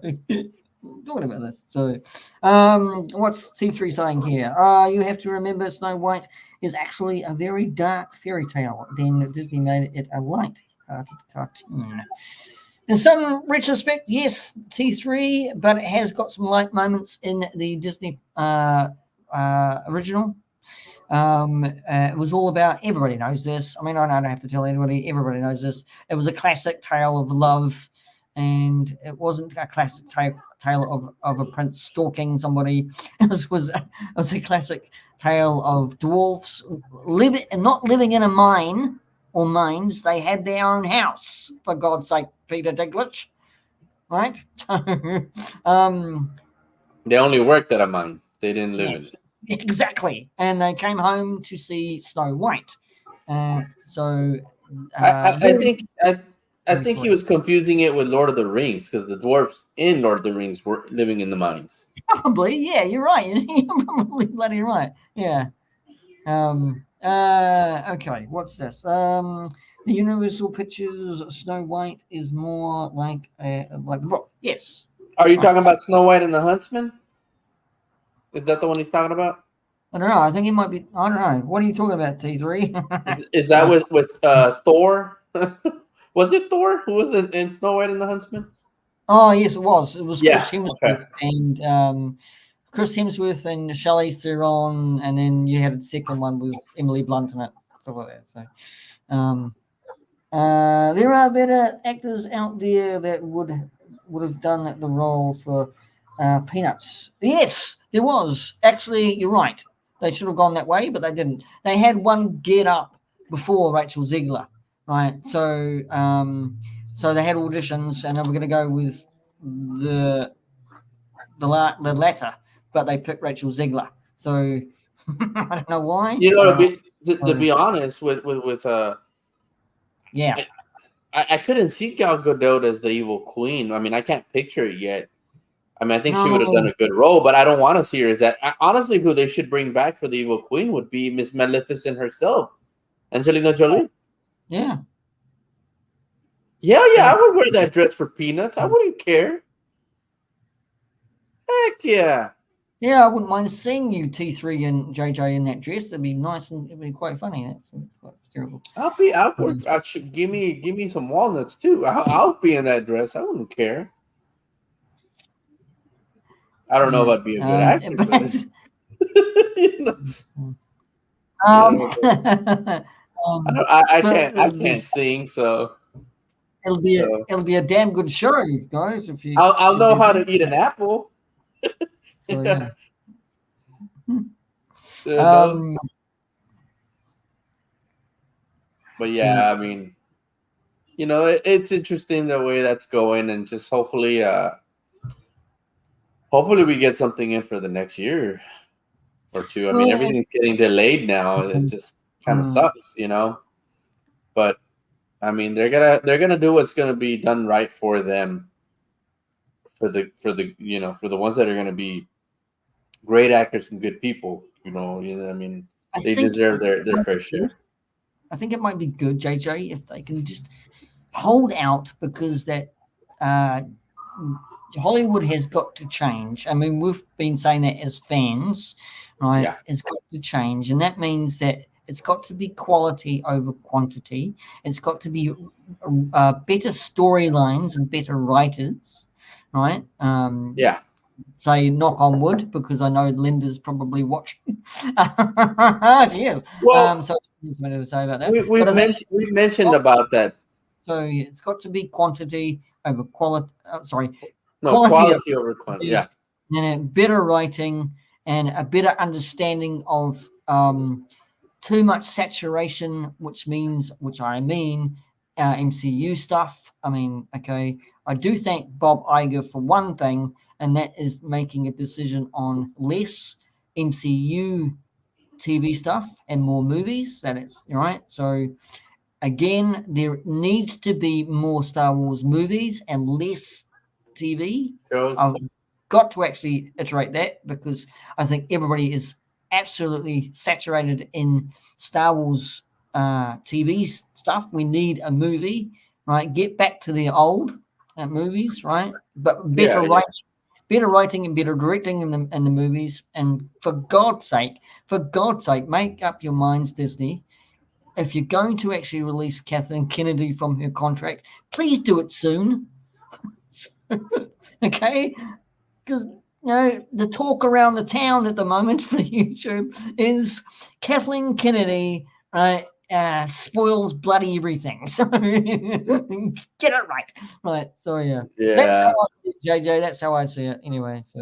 talking about this. So, what's T3 saying here? You have to remember Snow White is actually a very dark fairy tale. Then Disney made it a light-hearted cartoon. In some retrospect, yes, T3, but it has got some light moments in the Disney original. It was all about, everybody knows this. I don't have to tell anybody, everybody knows this. It was a classic tale of love, and it wasn't a classic tale of a prince stalking somebody. It was a classic tale of dwarfs not living in a mine or mines. They had their own house, for God's sake, Peter Dinklage. Right? They only worked at a mine. They didn't live in Yes, it. exactly. And they came home to see Snow White. So I very, think I very think he correct. was confusing it with Lord of the Rings because the dwarves in Lord of the Rings were living in the mines. Probably, yeah, you're right. You're probably bloody right. Yeah. Okay, what's this? The Universal Pictures Snow White is more like the book. Yes. Are you Right. talking about Snow White and the Huntsman? Is that the one he's talking about? I don't know. I think it might be. I don't know. What are you talking about, T3? Is that with Thor? Was it Thor who was in Snow White and the Huntsman? Oh, yes, it was. It was Yeah. Chris Okay. Hemsworth and Charlize Theron, and then you had the second one was Emily Blunt in it, stuff like that. So, there are better actors out there that would have done the role for Peanuts. Yes, there was. Actually, you're right. They should have gone that way, but they didn't. They had one get up before Rachel Ziegler, right? So, so they had auditions, and they were going to go with the the latter, but they picked Rachel Ziegler. So I don't know why. You know, To be honest, Yeah. I couldn't see Gal Gadot as the evil queen. I mean, I can't picture it yet. I mean, I think she would have done No. a good role, but I don't want to see her as that. Honestly, who they should bring back for the evil queen would be Miss Maleficent herself, Angelina Jolie. Yeah. Yeah, Yeah. I would wear that dress for peanuts. I wouldn't care. Heck yeah. Yeah, I wouldn't mind seeing you, T3 and JJ, in that dress. That'd be nice and it'd be quite funny. That's quite terrible. I'll work. I should give me some walnuts too. I'll be in that dress. I wouldn't care. I don't know Yeah. if I'd be a good actor, but you know, you um, know, I but can't sing, so so it'll be a damn good show, guys. I'll If know you how do to eat an that. apple. So yeah. You know? Um, But yeah. yeah, I mean, it's interesting the way that's going, and just hopefully we get something in for the next year or two. I mean, Well, everything's getting delayed now. It just kind of mm, sucks. But I mean, they're gonna do what's gonna be done right for them, for the ones that are gonna be great actors and good people. I mean, I they think deserve their fair share. I think it might be good, JJ, if they can just hold out because that uh, Hollywood has got to change. I mean, we've been saying that as fans, right? Yeah, It's got to change, and that means that it's got to be quality over quantity. It's got to be better storylines and better writers, right? yeah. Say knock on wood because I know Linda's probably watching. She is. Well, So something to say about that. we But we've I think mentioned we mentioned about that. so. Yeah, it's got to be quantity over quality. Sorry, No, quality quality over quantity. better, Yeah, and a better writing and a better understanding of too much saturation, which I mean, MCU stuff. I mean, okay, I do thank Bob Iger for one thing, and that is making a decision on less MCU TV stuff and more movies. That is right. So again, there needs to be more Star Wars movies and less TV. shows. I've got to actually iterate that because I think everybody is absolutely saturated in Star Wars TV stuff. We need a movie, right? Get back to the old movies, right? But Yeah, yeah. better writing and better directing in the movies. And for God's sake, make up your minds, Disney. If you're going to actually release Kathleen Kennedy from her contract, please do it soon. Okay? Because the talk around the town at the moment for YouTube is Kathleen Kennedy spoils bloody everything. So get it right. Right. So yeah. That's how Yeah. I see it, JJ. That's how I see it. Anyway. So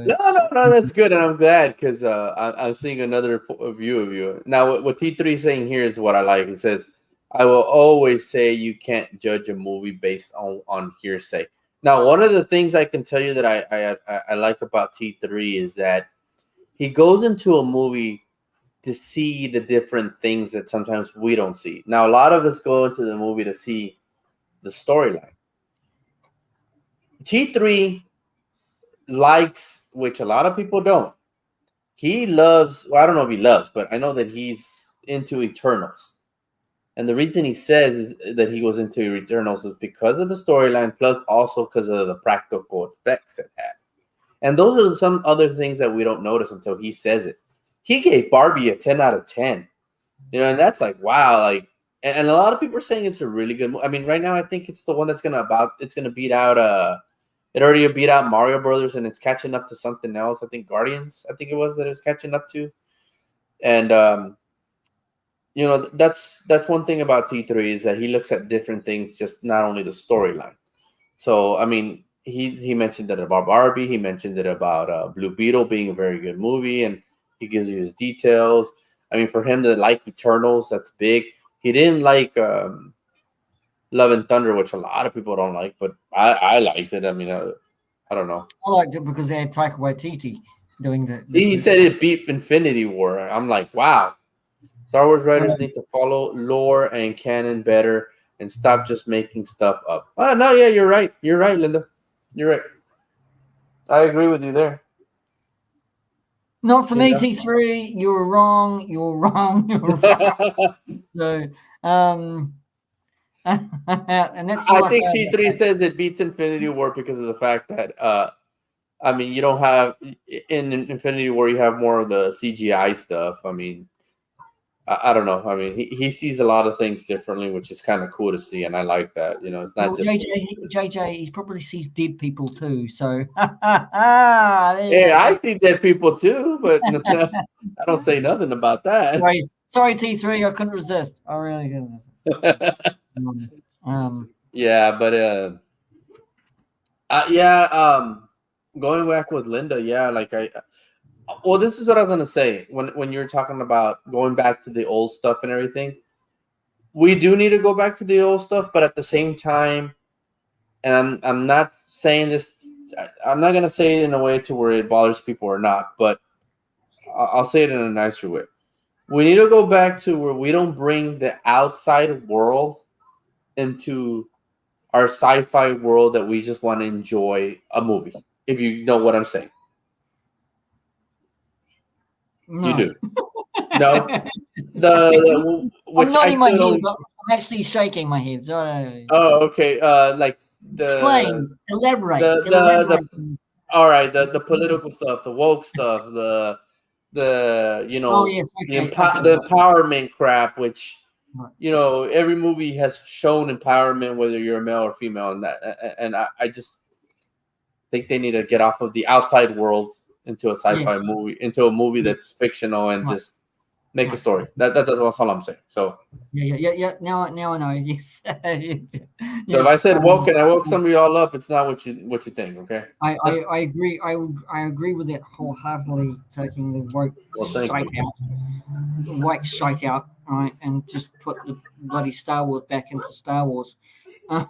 No, that's good, and I'm glad because I'm seeing another view of you now. What T3 is saying here is what I like. It says, "I will always say you can't judge a movie based on hearsay." Now, one of the things I can tell you that I like about T3 is that he goes into a movie to see the different things that sometimes we don't see. Now, a lot of us go into the movie to see the storyline. T3 likes, which a lot of people don't. He loves, well, I don't know if he loves, but I know that he's into Eternals. And the reason he says that he was into Eternals is because of the storyline, plus also because of the practical effects it had. And those are some other things that we don't notice until he says it. He gave Barbie a 10 out of 10. And that's like, wow. Like, and a lot of people are saying it's a really good movie. I mean, right now, I think it's the one that's it's going to beat out, it already beat out Mario Brothers, and it's catching up to something else. I think Guardians, I think it was that it was catching up to. And that's one thing about T3 is that he looks at different things, just not only the storyline. So I mean, he mentioned that about Barbie. He mentioned it about Blue Beetle being a very good movie, and he gives you his details. I mean, for him to like Eternals, that's big. He didn't like Love and Thunder, which a lot of people don't like, but I liked it. I mean, I don't know. I liked it because they had Taika Waititi doing See, he said it beat Infinity War. I'm like, wow. Star Wars writers need to follow lore and canon better and stop just making stuff up. No, yeah, you're right. You're right, Linda. You're right. I agree with you there. Not for me, T3. You're wrong. You're wrong. You're wrong. So, and that's I think T3 says it beats Infinity War because of the fact that I mean, you don't have in Infinity War you have more of the CGI stuff. I mean, I don't know. I mean, he sees a lot of things differently, which is kind of cool to see, and I like that. You know, it's not just JJ. He probably sees dead people too. So, yeah, I see dead people too, but I don't say nothing about that. Sorry, T3. I couldn't resist. I really couldn't. Yeah, but going back with Linda, yeah, like well, this is what I was gonna say when you're talking about going back to the old stuff and everything. We do need to go back to the old stuff, but at the same time, and I'm not saying this, I'm not gonna say it in a way to where it bothers people or not, but I'll say it in a nicer way. We need to go back to where we don't bring the outside world into our sci-fi world that we just want to enjoy a movie. If you know what I'm saying. No. You do. No. I'm nodding my head, but I'm actually shaking my head. Oh, okay. Like explain, elaborate. All right. The political stuff, the woke stuff, the the empowerment crap, which every movie has shown empowerment, whether you're a male or female, and I just think they need to get off of the outside world into a sci-fi movie, into a movie that's fictional, and just make a story. That's all I'm saying. So yeah. Now I know. Yes. So if I said woke and I woke some of y'all up, it's not what you think. Okay. I agree. I agree with that wholeheartedly. Taking the woke shite out, right, and just put the bloody Star Wars back into Star Wars. So,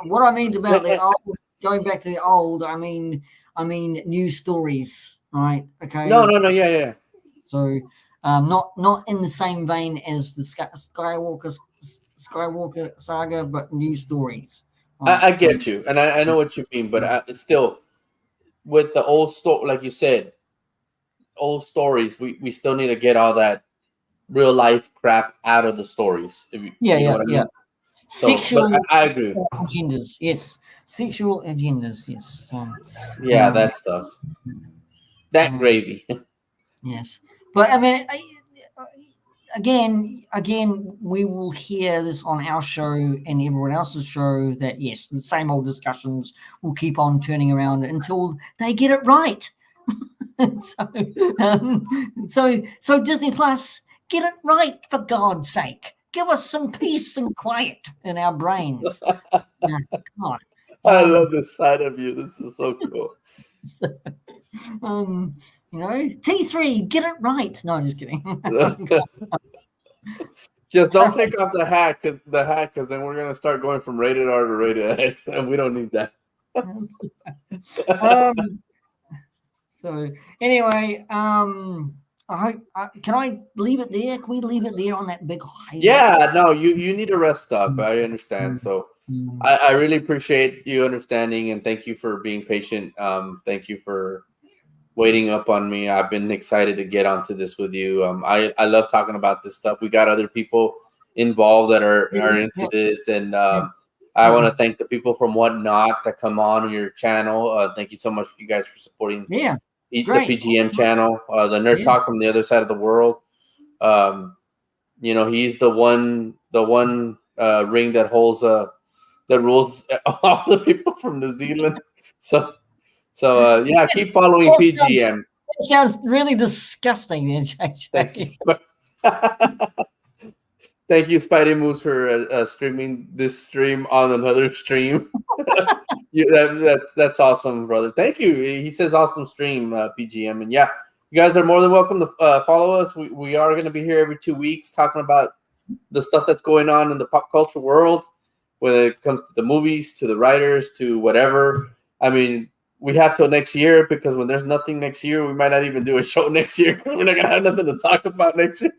what I mean about the old, going back to the old, I mean new stories, right? Okay. No, yeah. So, not in the same vein as the Skywalker saga, but new stories. Right? I get you, and I know what you mean, but still, with the old story, like you said, old stories, we still need to get all that real life crap out of the stories. If you know what I mean? Sexual I agree. Agendas, yes. Sexual agendas, yes. That stuff. That gravy. Yes, but I mean, again, we will hear this on our show and everyone else's show that yes, the same old discussions will keep on turning around until they get it right. So Disney Plus, get it right for God's sake. Give us some peace and quiet in our brains. God. I love this side of you. This is so cool. T3, get it right. No, I'm just kidding. Just don't take off the hat, because then we're gonna start going from rated R to rated X, and we don't need that. So anyway, can I leave it there? Can we leave it there on that big high? Yeah, no, you need to rest up. I understand. So I really appreciate you understanding, and thank you for being patient. Thank you for waiting up on me. I've been excited to get onto this with you. I love talking about this stuff. We got other people involved that are into this, and I want to thank the people from Whatnot that come on your channel. Thank you so much, you guys, for supporting the PGM channel. The Nerd Talk from the other side of the world. He's the one ring that holds that rules all the people from New Zealand. So keep following PGM. It sounds really disgusting, JJ. Thank you. Thank you, Spidey Moves, for streaming this stream on another stream. That's awesome, brother. Thank you. He says awesome stream, PGM. And yeah, you guys are more than welcome to follow us. We are going to be here every 2 weeks talking about the stuff that's going on in the pop culture world, whether it comes to the movies, to the writers, to whatever. I mean, we have till next year, because when there's nothing next year, we might not even do a show next year because we're not gonna have nothing to talk about next year.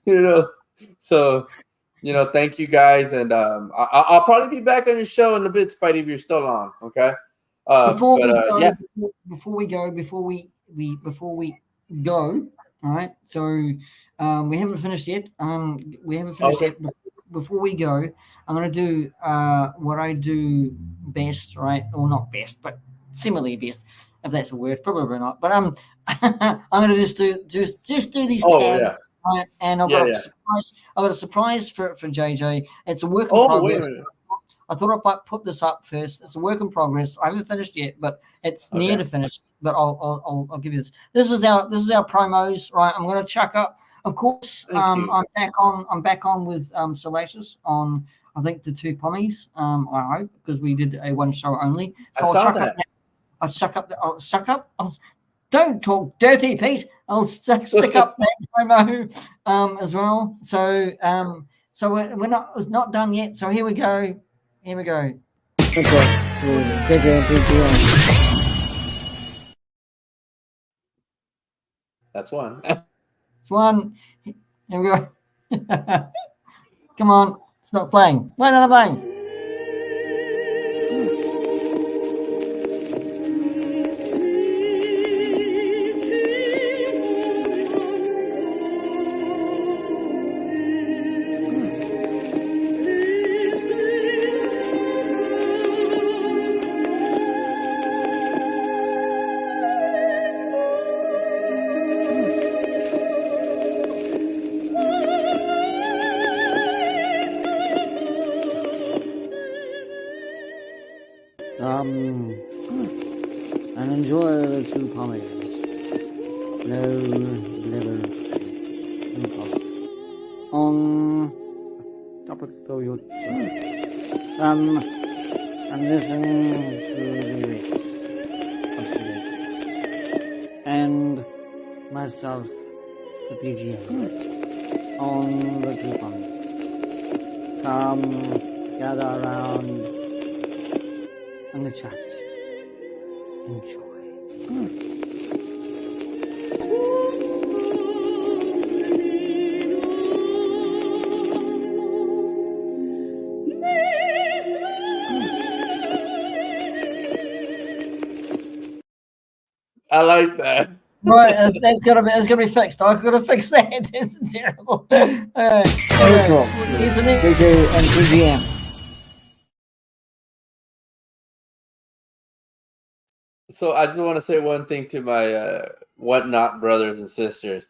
You know, so thank you guys, and I'll probably be back on your show in a bit, Spidey, if you're still on. Okay. Yeah. Before we go, all right. So we haven't finished yet. We haven't finished Okay. yet. Before we go, I'm gonna do what I do best, right? Or not best, but similarly best, if that's a word. Probably not. But I'm gonna just do these Oh yeah. tags, right? And I've Yeah, got a yeah. surprise. I've got a surprise for JJ. It's a work in Oh, wait a progress. minute. I thought I might put this up first. It's a work in progress. I haven't finished yet, but it's near Okay. to finish. But I'll give you this. This is our promos, right? I'm going to chuck up. Of course, Thank you. I'm back on with Salacious on, I think, the two pommies. I hope, because we did a one show only. So I I'll saw chuck that. up. I'll suck up. I'll suck up. Don't talk dirty, Pete. I'll stick up that promo as well. So we're not, it's not done yet. So here we go. Here we go. Okay. JJ and PGM. That's one. It's one. Here we go. Come on. It's not playing. Why not playing? And enjoy the two pommies. No liver. On topic of your and listen to the rest of Salacious. And myself, the P.G.M. on the two pommies. Come, gather around and the chat. Enjoy. I like that. Right, that's gonna be fixed. I've got to fix that. It's terrible. Neutral. JJ and PGM. So I just want to say one thing to my whatnot brothers and sisters.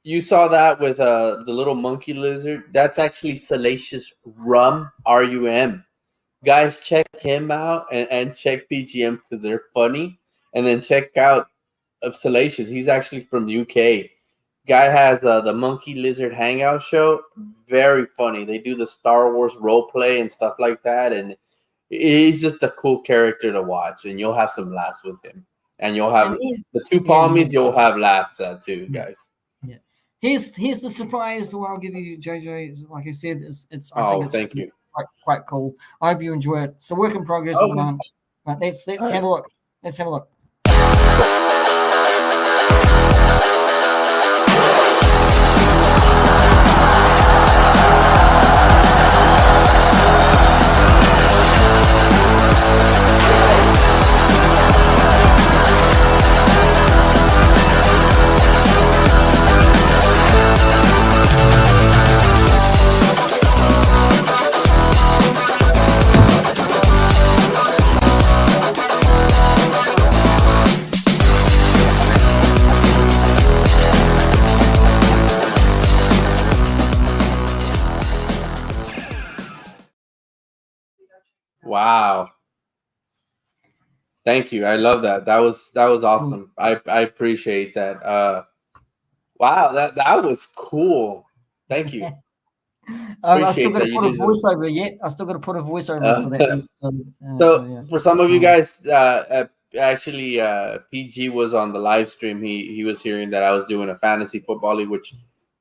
You saw that with the little monkey lizard. That's actually Salacious Rum, RUM. Guys, check him out and check PGM because they're funny. And then check out Salacious. He's actually from UK. Guy has the Monkey Lizard Hangout show. Very funny. They do the Star Wars role play and stuff like that. And he's just a cool character to watch. And you'll have some laughs with him. And you'll have the two palmies, you'll have laughs at too, guys. Yeah. Here's the surprise that I'll give you, JJ. Like I said, it's I think it's thank you. Quite cool. I hope you enjoy it. It's a work in progress at the moment. But let's have a look. Let's have a look. Wow. Thank you. I love that. That was awesome. I appreciate that. Wow, that was cool. Thank you. I still got to put a voiceover yet. I still got to put a voiceover for that. So for some of you guys, actually, PG was on the live stream. He was hearing that I was doing a fantasy football league, which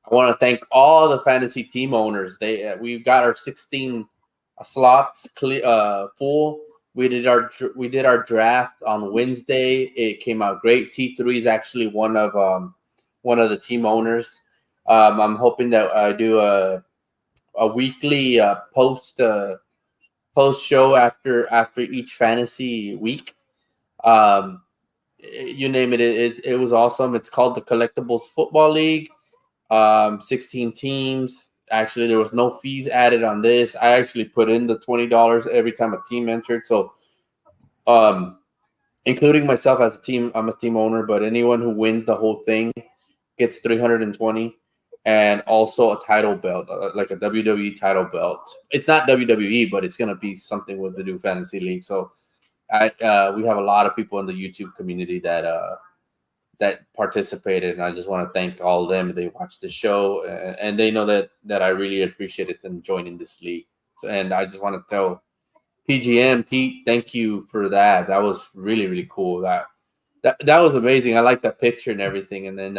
I want to thank all the fantasy team owners. We've got our 16 slots full. we did our draft on Wednesday. It came out great. T3 is actually one of the team owners. I'm hoping that I do a weekly post show after each fantasy week. Um, you name it, it was awesome. It's called the Collectibles Football League. 16 teams. Actually, there was no fees added on this. I actually put in the $20 every time a team entered. So, including myself as a team, I'm a team owner. But anyone who wins the whole thing gets 320, and also a title belt, like a WWE title belt. It's not WWE, but it's gonna be something with the new fantasy league. So, we have a lot of people in the YouTube community that participated, and I just want to thank all of them. They watched the show, and they know that I really appreciated them joining this league. So, and I just want to tell PGM Pete, thank you for that. That was really really cool. That was amazing. I like that picture and everything. And then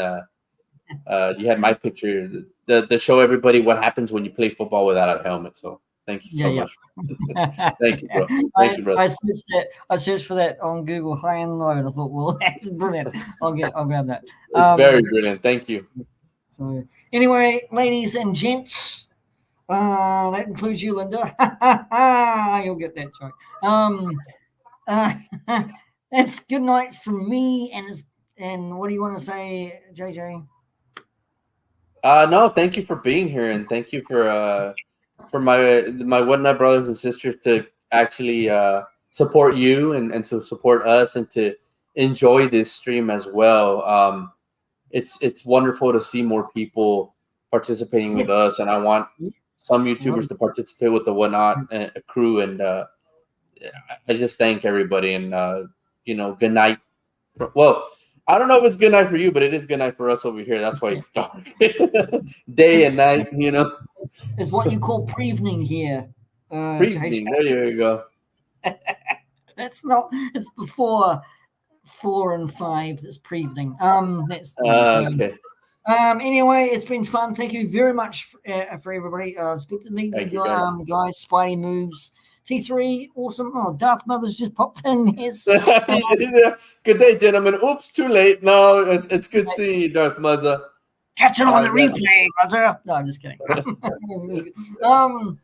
you had my picture to show everybody what happens when you play football without a helmet. So thank you so much. Thank you, bro. Thank you, bro. I searched for that on Google high and low, and I thought, well, that's brilliant. I'll grab that. It's very brilliant. Thank you. So anyway, ladies and gents, that includes you, Linda. You'll get that joke. That's good night from me. And what do you want to say, JJ? No, thank you for being here, and thank you for my whatnot brothers and sisters to actually support you and to support us and to enjoy this stream as well. It's wonderful to see more people participating with us, and I want some YouTubers to participate with the whatnot crew. And I just thank everybody, and good night. Well, I don't know if it's good night for you, but it is good night for us over here. That's why it's dark. Day and night, It's what you call pre-evening here. Pre-evening, there you go. That's not. It's before 4 and 5. It's pre-evening. Okay. Anyway, it's been fun. Thank you very much for everybody. It's good to meet you guys. Spidey moves. T3, awesome. Oh, Darth Mother's just popped in. Yes. Good day, gentlemen. Oops, too late. No, it's good seeing you, Darth Mother. Catch it on the replay, Mother. No, I'm just kidding. No,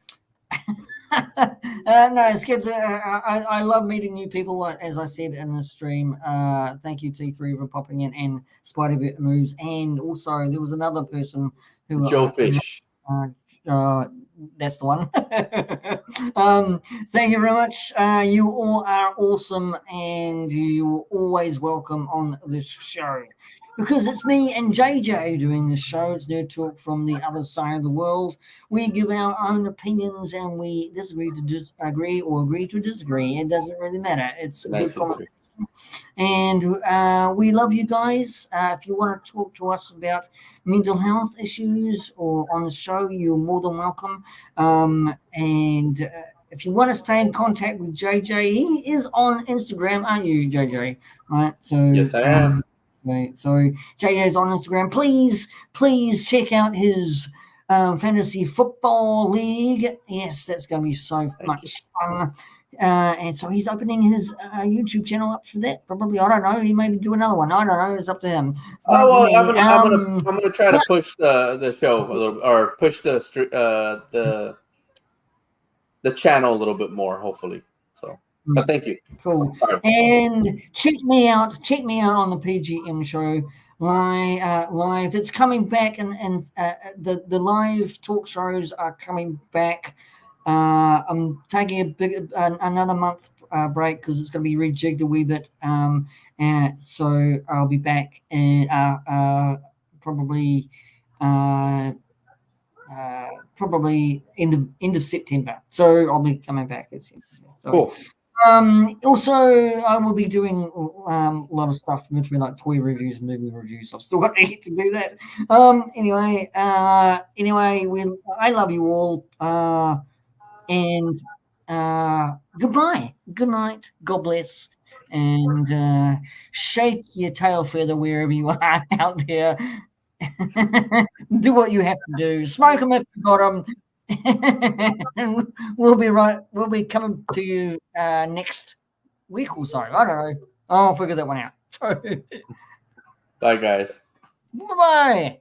it's good. I love meeting new people, as I said in the stream. Thank you, T3, for popping in, and Spider Moves. And also, there was another person who. Joe Fish. That's the one. Thank you very much. You all are awesome, and you're always welcome on this show. Because it's me and JJ doing this show. It's Nerd Talk from the other side of the world. We give our own opinions, and we disagree to disagree or agree to disagree. It doesn't really matter. It's a good conversation. And we love you guys. If you want to talk to us about mental health issues or on the show, you're more than welcome. And if you want to stay in contact with JJ, he is on Instagram, aren't you, JJ? Right. So yes, I am. Right. So JJ is on Instagram. Please check out his fantasy football league. Yes, that's going to be so much fun. And so he's opening his YouTube channel up for that. Probably, I don't know. He may do another one. I don't know. It's up to him. I'm gonna try to push the show a little, or push the channel a little bit more, hopefully. So, but thank you. Cool. And check me out on the PGM show live. It's coming back, and the live talk shows are coming back. I'm taking another month break because it's going to be rejigged a wee bit. And so I'll be back and probably end of September. So I'll be coming back. So, cool. Also, I will be doing a lot of stuff, like toy reviews, movie reviews. I've still got to get to do that. Anyway, I love you all. And goodbye, good night, God bless, and shake your tail feather wherever you are out there. Do what you have to do. Smoke them if you got them. And we'll be right. We'll be coming to you next week or so. I don't know. I'll figure that one out. So, Bye, guys. bye bye.